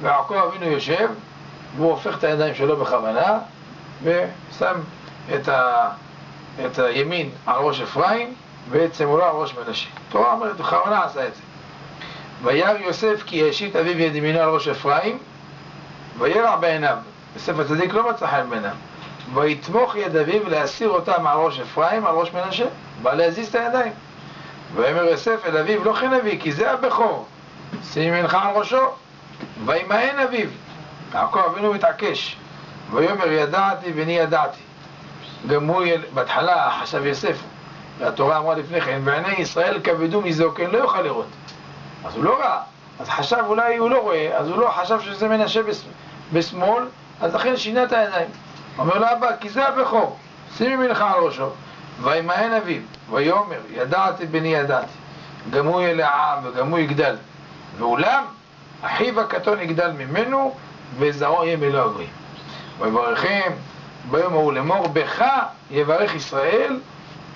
ויעקב אבינו יושב והוא הופך את הידיים שלו בכוונה ושם את הימין על ראש אפרים ואת שמאלו על ראש מנשה. תורה אומרת, בכוונה עשה את זה. וירא יוסף כי האשית אביו יד ימינו על ראש אפרים, וירע בעיניו. יוסף הצדיק לא מצא חן בעיניו. ויתמוך יד אביו להסיר אותם על ראש אפרים, על ראש מנשה, בא להזיז את הידיים. ויאמר יוסף אל אביו, לא כן אבי, כי זה הבכור, שים ימינך על ראשו. וימאן אביו. יעקב אבינו מתעקש. ויאמר ידעתי בני ידעתי. גם הוא בהתחלה חשב יוסף, והתורה אמרה לפני כן, בעיני ישראל כבדו מזוקן, לא יוכל לראות. אז הוא לא ראה, אז חשב אולי הוא לא רואה, אז הוא לא חשב שזה מנשה בשמאל, אז לכן שינה את הידיים. אומר לו אבא, כי זה הבכור, שים ימינך על ראשו. וימאן אביו, ויאמר ידעתי בני ידעתי, גם הוא ילעם וגם הוא יגדל, ואולם אחיו הקטון יגדל ממנו וזרעו יהיה מלוא הגויים. ויברכם ביום ההוא לאמור, בך יברך ישראל,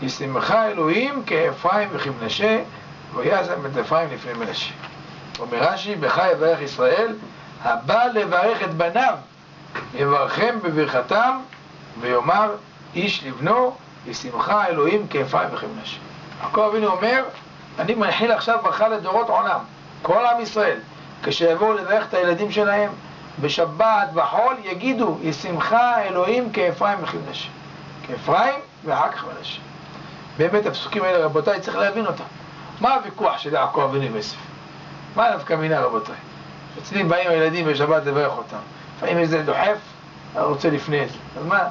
ישמח אלוהים כאפרים וכמנשה, ויעזם את אפרים לפני מנשה. אומר רש"י, בך יברך ישראל, הבא לברך את בניו יברכם בברכתם, ויאמר איש לבנו, ישמח אלוהים כאפרים וכמנשה. יעקב אבינו אומר, אני מנחיל עכשיו ברכה לדורות עולם, כל עם ישראל, כשיבואו לברך את הילדים שלהם בשבת, בחול, יגידו ישמח אלוהים כאפרים וכמנשה. כאפרים ואחר כך מנשה. באמת הפסוקים האלה, רבותיי, צריך להבין אותם. מה הוויכוח של יעקב אבינו ויוסף? מה נפקא מינה, רבותיי? אצלי באים הילדים בשבת לברך אותם. לפעמים איזה דוחף, רוצה לפני זה. אז מה?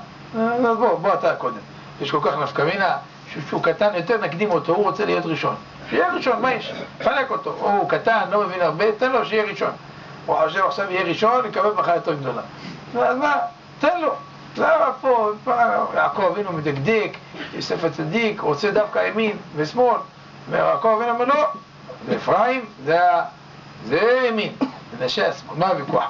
אז בוא אתה קודם. יש כל כך נפקא מינה, שהוא קטן יותר, נקדים אותו, הוא רוצה להיות ראשון. שיהיה ראשון, מה יש? פלק אותו. הוא קטן, לא מבין הרבה, תן לו שיהיה ראשון. הוא חושב עכשיו יהיה ראשון, יקבל ברכה יותר גדולה. אז מה? תן לו. למה פה יעקב אבינו מדקדק, יוסף הצדיק, רוצה דווקא ימין ושמאל, ויעקב אבינו אומר לא, זה אפרים, זה ימין, מנשה השמאל. מה הוויכוח?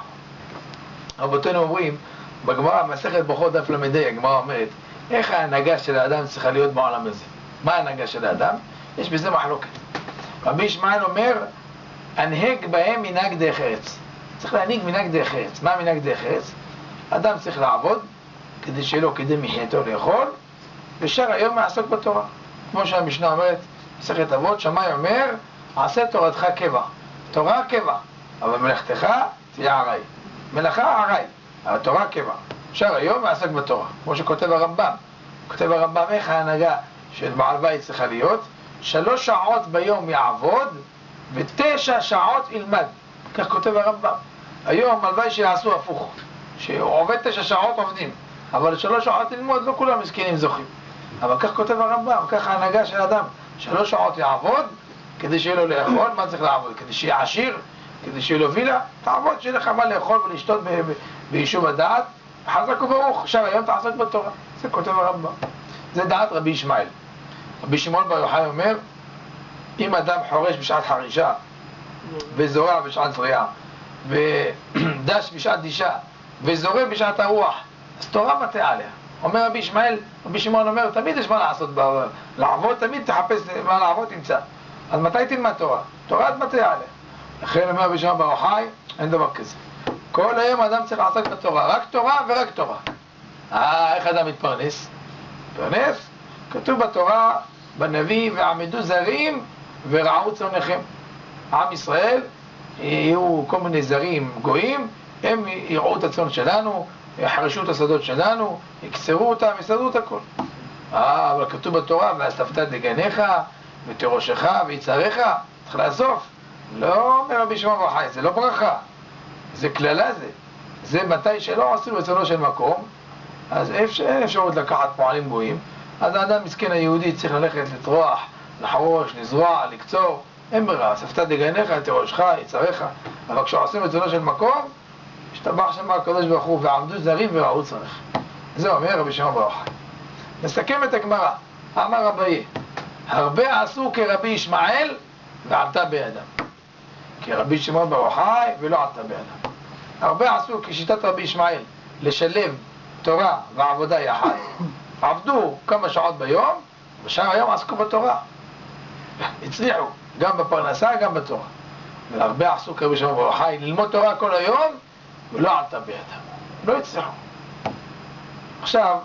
רבותינו אומרים, בגמרא, מסכת ברכות דף ל"ה, הגמרא אומרת, איך ההנהגה של האדם צריכה להיות בעולם הזה? מה ההנהגה של האדם? יש בזה מחלוקת. רבי ישמעאל אומר, הנהג בהם מנהג דרך ארץ. צריך להנהיג מנהג דרך ארץ. מה מנהג דרך ארץ? אדם צריך לעבוד, כדי שיהיה לו כדי מחייתו לאכול, ושאר היום יעסוק בתורה. כמו שהמשנה אומרת, מסכת אבות, שמאי אומר, עשה תורתך קבע. תורה קבע, אבל מלאכתך תהיה עראי. מלאכה עראי, אבל תורה קבע. שאר היום יעסוק בתורה. כמו שכותב הרמב"ם. כותב הרמב"ם איך ההנהגה של בעל בית צריכה להיות, 3 שעות ביום יעבוד, ו9 שעות ילמד. כך כותב הרמב"ם. היום הלוואי שיעשו הפוך. שהוא עובד 9 שעות עובדים, אבל 3 שעות ללמוד, לא כולם מסכנים זוכים. אבל כך כותב הרמב"ם, כך ההנהגה של אדם, 3 שעות יעבוד, כדי שיהיה לו לאכול. מה צריך לעבוד? כדי שיהיה עשיר, כדי שיהיה לו וילה, תעבוד שיהיה לך מה לאכול ולשתות ביישוב הדעת, חזק וברוך, שאר היום תעסוק בתורה. זה כותב הרמב"ם. זה דעת רבי ישמעאל. רבי שמעון בר יוחאי אומר, אם אדם חורש בשעת חרישה, וזורע בשעת זריעה, ודש בשעת דישה, וזורע בשעת הרוח, אז תורה מטעה עליה. אומר רבי ישמעאל, רבי שמעון אומר, תמיד יש מה לעשות, לעבוד, תמיד תחפש מה לעבוד, תמצא. אז מתי תלמד תורה? תורה את מטעה עליה. לכן אומר רבי שמעון בר יוחאי, אין דבר כזה. כל היום אדם צריך לעסוק בתורה, רק תורה ורק תורה. איך אדם מתפרנס? מתפרנס? כתוב בתורה, בנביא, ועמדו זרים ורעו צאנכם. עם ישראל, יהיו כל מיני זרים גויים, הם ירעו את הצאן שלנו, יחרשו את השדות שלנו, יקצרו אותם, יסדרו את הכל. אבל כתוב בתורה, ואספת דגניך, ותירושך, ויצריך, צריך לאסוף. לא אומר רבי שמעון בר יוחאי, זה לא ברכה, זה כללה זה. זה מתי שלא עושים רצונו של מקום, אז אין אפשרות לקחת פועלים גבוהים, אז האדם מסכן היהודי צריך ללכת לטרוח, לחרוש, לזרוע, לקצור, אין ברירה, ספתא דגניך, תירושך, יצריך, אבל כשעושים רצונו של מקום, השתבח שם הקדוש ברוך הוא, ועמדו זרים וראו צריך. זה אומר רבי שמעון בר יוחאי. נסכם את הגמרא, אמר רביי, הרבה עשו כרבי ישמעאל ועלתה בידם. כרבי שמעון בר יוחאי ולא עלתה בידם. הרבה עשו כשיטת רבי ישמעאל, לשלב תורה ועבודה יחד, עבדו כמה שעות ביום, ושאר היום עסקו בתורה. הצליחו, גם בפרנסה, גם בתורה. והרבה עשו כרבי שמעון בר יוחאי, ללמוד תורה כל היום, ולא עלתה בידם. לא הצליחו. עכשיו,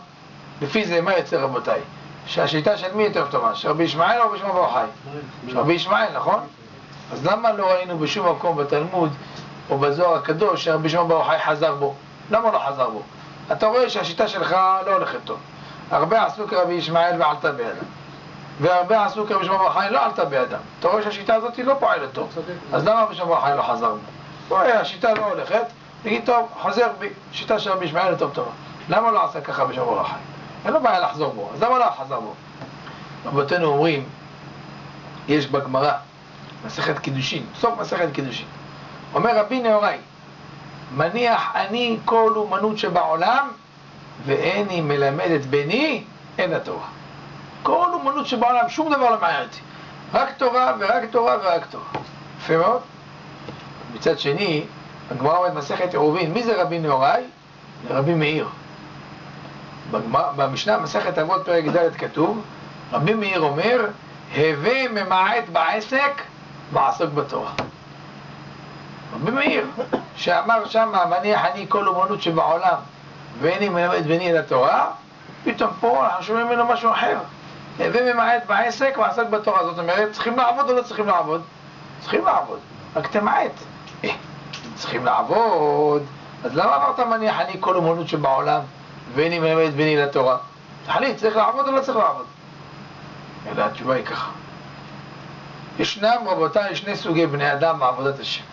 לפי זה מה יוצא רבותיי? שהשיטה של מי יותר טובה? של רבי ישמעאל או רבי שמעון בר יוחאי? של רבי ישמעאל, נכון? אז למה לא ראינו בשום מקום בתלמוד או בזוהר הקדוש שרבי שמעון בר יוחאי חזר בו? למה לא חזר בו? אתה רואה שהשיטה שלך לא הולכת טוב. הרבה עשו כרבי ישמעאל ועלתה בידם, והרבה עשו כרבי שמעון בר יוחאי לא עלתה בידם. אתה רואה שהשיטה הזאת לא פועלת טוב, אז למה רבי שמעון בר יוחאי לא חזר בו? הוא רואה, השיטה לא הולכת, נגיד טוב, חוזר בי, שיטה של רבי ישמעאל יותר טובה. למה לא עשה ככה רבי שמעון בר יוחאי? אין לו בעיה לחזור בו, אז למה לא חזר בו? רבותינו אומרים, יש בגמרא, מסכת קידושין, סוף מסכת קידושין, אומר רבי נהוראי, מניח אני כל אומנות שבעולם, ואיני מלמד את בני, אין התורה. כל אומנות שבעולם, שום דבר לא מעניין אותי. רק תורה ורק תורה ורק תורה. יפה מאוד. מצד שני, הגמרא אומרת מסכת עירובין, מי זה רבי נהוראי? זה רבי מאיר. במשנה מסכת אבות פרק ד' כתוב, רבי מאיר אומר, הווה ממעט בעסק ועסוק בתורה. רבי מאיר, שאמר שם, מניח אני כל אומנות שבעולם, ואיני מלמד בני אל התורה, פתאום פה אנחנו שומעים ממנו משהו אחר. הווה ממעט בעסק ועסוק בתורה. זאת אומרת, צריכים לעבוד או לא צריכים לעבוד? צריכים לעבוד, רק תמעט. צריכים לעבוד, אז למה אמרת מניח אני כל אומנות שבעולם, ואיני מלמד את בני לתורה? תחליט, צריך לעבוד או לא צריך לעבוד? אלא התשובה היא ככה. ישנם רבותיי שני סוגי בני אדם בעבודת השם.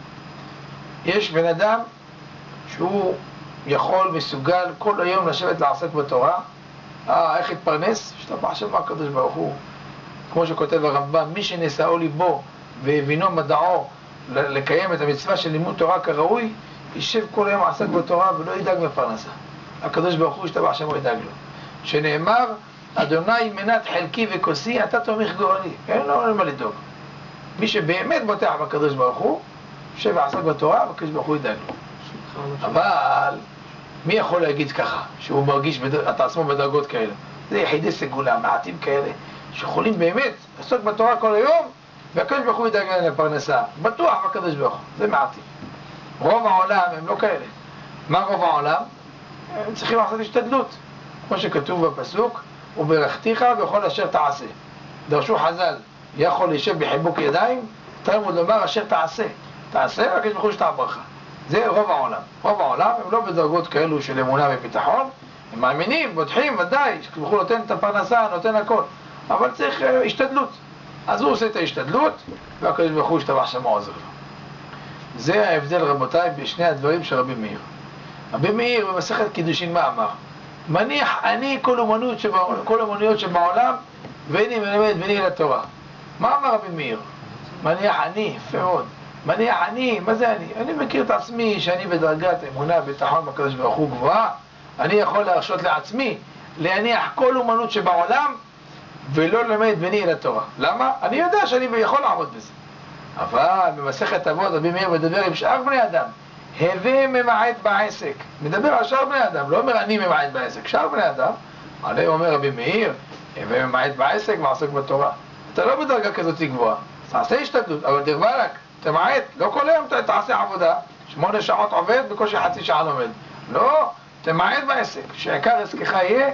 יש בן אדם שהוא יכול, מסוגל כל היום לשבת לעסוק בתורה. איך התפרנס? השתבח שם הקדוש ברוך הוא. כמו שכותב הרמב"ם, מי שנשאו ליבו והבינו מדעו לקיים את המצווה של לימוד תורה כראוי, יישב כל היום עסק בתורה ולא ידאג בפרנסה. הקדוש ברוך הוא השתבח שם הוא ידאג לו. שנאמר, אדוני מנת חלקי וכוסי, אתה תומך גורלי. אין לו מה לדאוג. מי שבאמת בוטח בקדוש ברוך הוא, יושב ועסק בתורה, והקדוש ברוך הוא ידאג לו. אבל מי יכול להגיד ככה, שהוא מרגיש את עצמו בדרגות כאלה? זה יחידי סגולה, מעטים כאלה, שיכולים באמת לעסוק בתורה כל היום, והקדוש ברוך הוא ידאג להם לפרנסה. בטוח בקדוש ברוך הוא, זה מעטים. רוב העולם הם לא כאלה. מה רוב העולם? הם צריכים לעשות השתדלות. כמו שכתוב בפסוק, וברכתיך בכל אשר תעשה. דרשו חז"ל, יכול להישב בחיבוק ידיים, תלמוד לומר אשר תעשה. תעשה, והקדוש ברוך הוא ישתבח ברכה. זה רוב העולם. רוב העולם הם לא בדרגות כאלו של אמונה וביטחון, הם מאמינים, בוטחים, ודאי, שהקדוש ברוך הוא נותן את הפרנסה, נותן הכל. אבל צריך השתדלות. אז הוא עושה את ההשתדלות, והקדוש ברוך הוא ישתבח שם עוזר לו. זה ההבדל רבותיי בשני הדברים של רבי מאיר. רבי מאיר במסכת קידושין מה אמר? מניח אני כל אומנויות שבעולם, ואיני מלמד בני לתורה. מה אמר רבי מאיר? מניח אני, יפה מאוד. מניח אני, מה זה אני? אני מכיר את עצמי שאני בדרגת אמונה, ביטחון בקדוש ברוך הוא גבוהה. אני יכול להרשות לעצמי להניח כל אומנות שבעולם ולא ללמד בני אל התורה. למה? אני יודע שאני יכול לעבוד בזה. אבל במסכת אבות רבי מאיר מדבר עם שאר בני אדם. הווה ממעט בעסק. מדבר על שאר בני אדם, לא אומר אני ממעט בעסק. שאר בני אדם, עליהם אומר רבי מאיר, הווה ממעט בעסק ועסוק בתורה. אתה לא בדרגה כזאת גבוהה. תעשה השתדלות, אבל דרבלק, תמעט, לא כל היום תעשה עבודה. 8 שעות עובד, בקושי חצי שעה לומד. לא, תמעט בעסק, שעיקר עסקך יהיה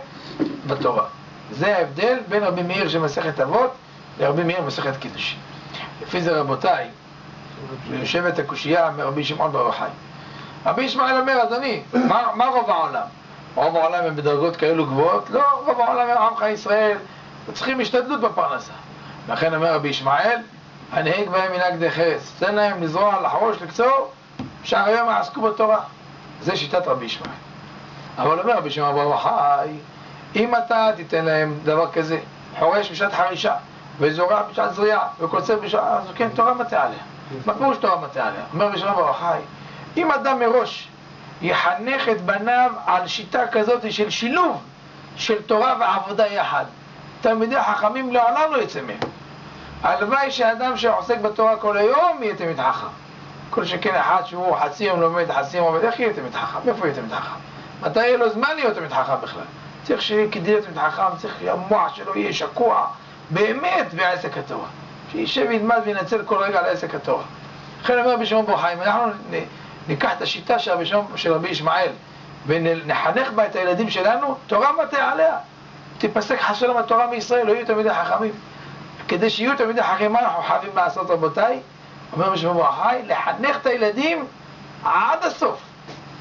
בתורה. זה ההבדל בין רבי מאיר של מסכת אבות לרבי מאיר מסכת קידושין. לפי זה רבותיי, יושבת הקושייה מרבי שמעון בר יוחאי. רבי ישמעאל אומר, אדוני, מה רוב העולם? רוב העולם הם בדרגות כאלו גבוהות? לא, רוב העולם הם עמך ישראל, צריכים השתדלות בפרנסה. לכן אומר רבי ישמעאל, הנהג בהם מנהג די חרס, תן להם לזרוע, לחרוש, לקצור, שער היום יעסקו בתורה. זה שיטת רבי ישמעאל. אבל אומר רבי שמעון בר יוחאי, אם אתה תיתן להם דבר כזה, חורש בשעת חרישה, וזורע בשעת זריעה, וקוצר בשעת... אז כן, תורה מטה עליה. מה פירוש תורה מטה עליה? אומר רבי שמעון בר יוחאי, אם אדם מראש יחנך את בניו על שיטה כזאת של שילוב של תורה ועבודה יחד, תלמידי החכמים לעולם לא יצא מהם. הלוואי שאדם שעוסק בתורה כל היום יהיה תלמיד חכם. כל שכן אחד שהוא חצי יום לומד, חצי יום עובד, איך יהיה תלמיד חכם? איפה יהיה תלמיד חכם? מתי יהיה לו זמן להיות תלמיד חכם בכלל? צריך שכדי להיות תלמיד חכם, צריך שהמוח שלו יהיה שקוע באמת בעסק התורה. שישב וילמד וינצל כל רגע על עסק התורה. לכן אומר רבי שמעון בר יוחאי, אם אנחנו ניקח את השיטה של רבי ישמעאל ונחנך בה את הילדים שלנו, תורה מטה עליה. תיפסק חס ושלום התורה מישראל, לא יהיו תלמידי חכמים. כדי שיהיו תלמידי חכמים, מה אנחנו חייבים לעשות רבותיי? אומר רבי שמעון בר יוחאי, לחנך את הילדים עד הסוף.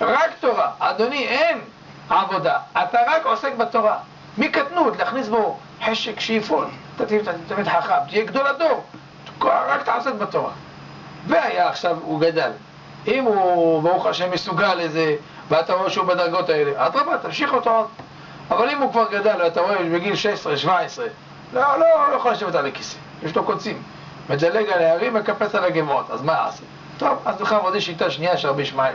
רק תורה. אדוני, אין עבודה. אתה רק עוסק בתורה. מקטנות, להכניס בו חשק, שאיפות. אתה תהיה תלמיד חכם, תהיה גדול הדור. רק תעסק בתורה. והיה עכשיו, הוא גדל. אם הוא, ברוך השם, מסוגל לזה, ואתה רואה שהוא בדרגות האלה, אדרבה, תמשיך אותו עוד. אבל אם הוא כבר גדל, ואתה רואה בגיל 16, 17, לא יכול לשבת על הכיסא. יש לו קוצים. מדלג על הערים וקפץ על הגבעות. אז מה יעשה? טוב, אז בכלל עוד יש שיטה שנייה של רבי ישמעאל.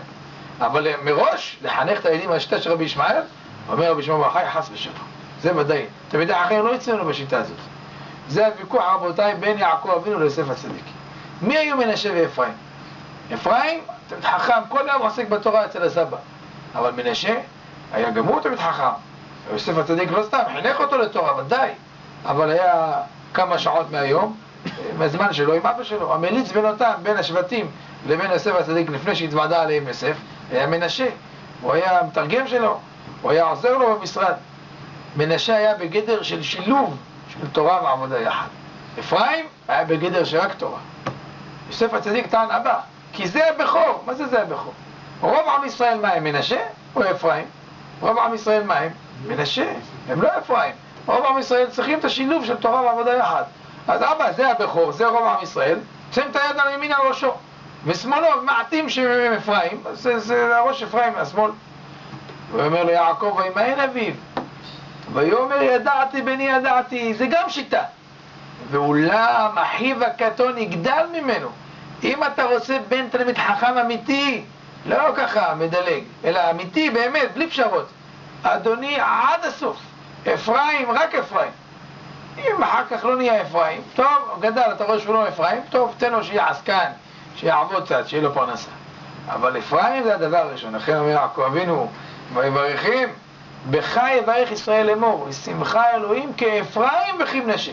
אבל מראש, לחנך את הילדים על השיטה של רבי ישמעאל, אומר רבי שמעון בר יוחאי, חס ושלום. זה ודאי. תלמידי החכמים לא יצאנו בשיטה הזאת. זה הוויכוח רבותיי בין יעקב אבינו ליוסף הצדיק. מי היו מנשה ואפרים? אפרים, תלמיד חכם, כל יום עוסק בתורה אצל הסבא. אבל מנשה היה גם הוא תלמיד חכם. יוסף הצדיק לא סתם, חינך אותו לתורה, ודאי. אבל היה כמה שעות מהיום, מהזמן שלו עם אבא שלו. המליץ בינותם בין השבטים לבין יוסף הצדיק לפני שהתוועדה עליהם יוסף, היה מנשה. הוא היה המתרגם שלו, הוא היה עוזר לו במשרד. מנשה היה בגדר של שילוב של תורה ועבודה יחד. אפרים היה בגדר של רק תורה. יוסף הצדיק טען, אבא, כי זה הבכור. מה זה הבכור? רוב עם ישראל מה הם? מנשה או אפרים? רוב עם ישראל מה הם? מנשה. הם לא אפרים. רוב עם ישראל צריכים את השילוב של תורה ועבודה יחד. אז אבא, זה הבכור, זה רוב עם ישראל, שם את היד על ימין על ראשו. ושמאלו, מעטים שהם אפרים, זה הראש אפרים מהשמאל. הוא אומר לו, יעקב, וימהל אביו. ויאמר, ידעתי בני ידעתי, זה גם שיטה. ואולם, אחיו הקטון יגדל ממנו. אם אתה רוצה בן תלמיד חכם אמיתי, לא ככה מדלג, אלא אמיתי באמת, בלי פשרות. אדוני, עד הסוף. אפרים, רק אפרים. אם אחר כך לא נהיה אפרים, טוב, גדל, אתה רואה שהוא לא אפרים, טוב, תן לו שיהיה עסקן, שיעבוד קצת, שיהיה לו פרנסה. אבל אפרים זה הדבר הראשון. לכן אומר יעקב אבינו, ויברכם, בך יברך ישראל לאמור, ושמחה אלוהים כאפרים וכמנשה.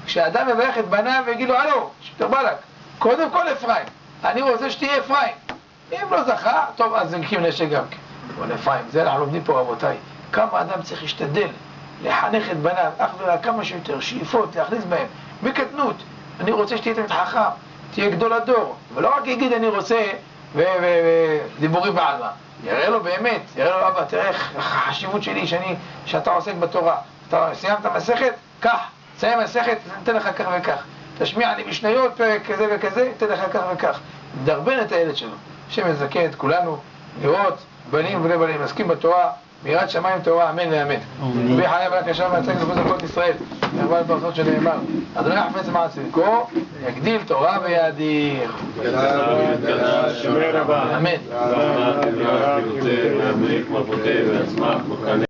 כשאדם יברך את בניו ויגיד לו, הלו, שתר בלק, קודם כל אפרים, אני רוצה שתהיה אפרים. אם לא זכה, טוב, אז זה כמנשה גם כן. אבל אפרים, זה אנחנו לומדים פה רבותיי, כמה אדם צריך להשתדל לחנך את בניו, אך ורק כמה שיותר, שאיפות, להכניס בהם, בקטנות. אני רוצה שתהיה תלמיד חכם, תהיה גדול הדור, ולא רק יגיד אני רוצה ודיבורים בעלמא. יראה לו באמת, יראה לו, אבא, תראה איך החשיבות שלי שאתה עוסק בתורה. אתה סיימת מסכת? כך. סיים מסכת, נתן לך כך וכך. תשמיע לי משניות, פרק כזה וכזה, נתן לך כך וכך. דרבן את הילד שלו. השם יזכה את כולנו לראות בנים ובני בנים, עסקים בתורה, מיראת שמיים תורה, אמן ואמן. רבי חנניה בן עקשיא מייצג נפוץ הלכות ישראל, נרבה בפרשות שנאמר, אדוני חפץ למען צדקו, יגדיל תורה ויאדיר. אמן.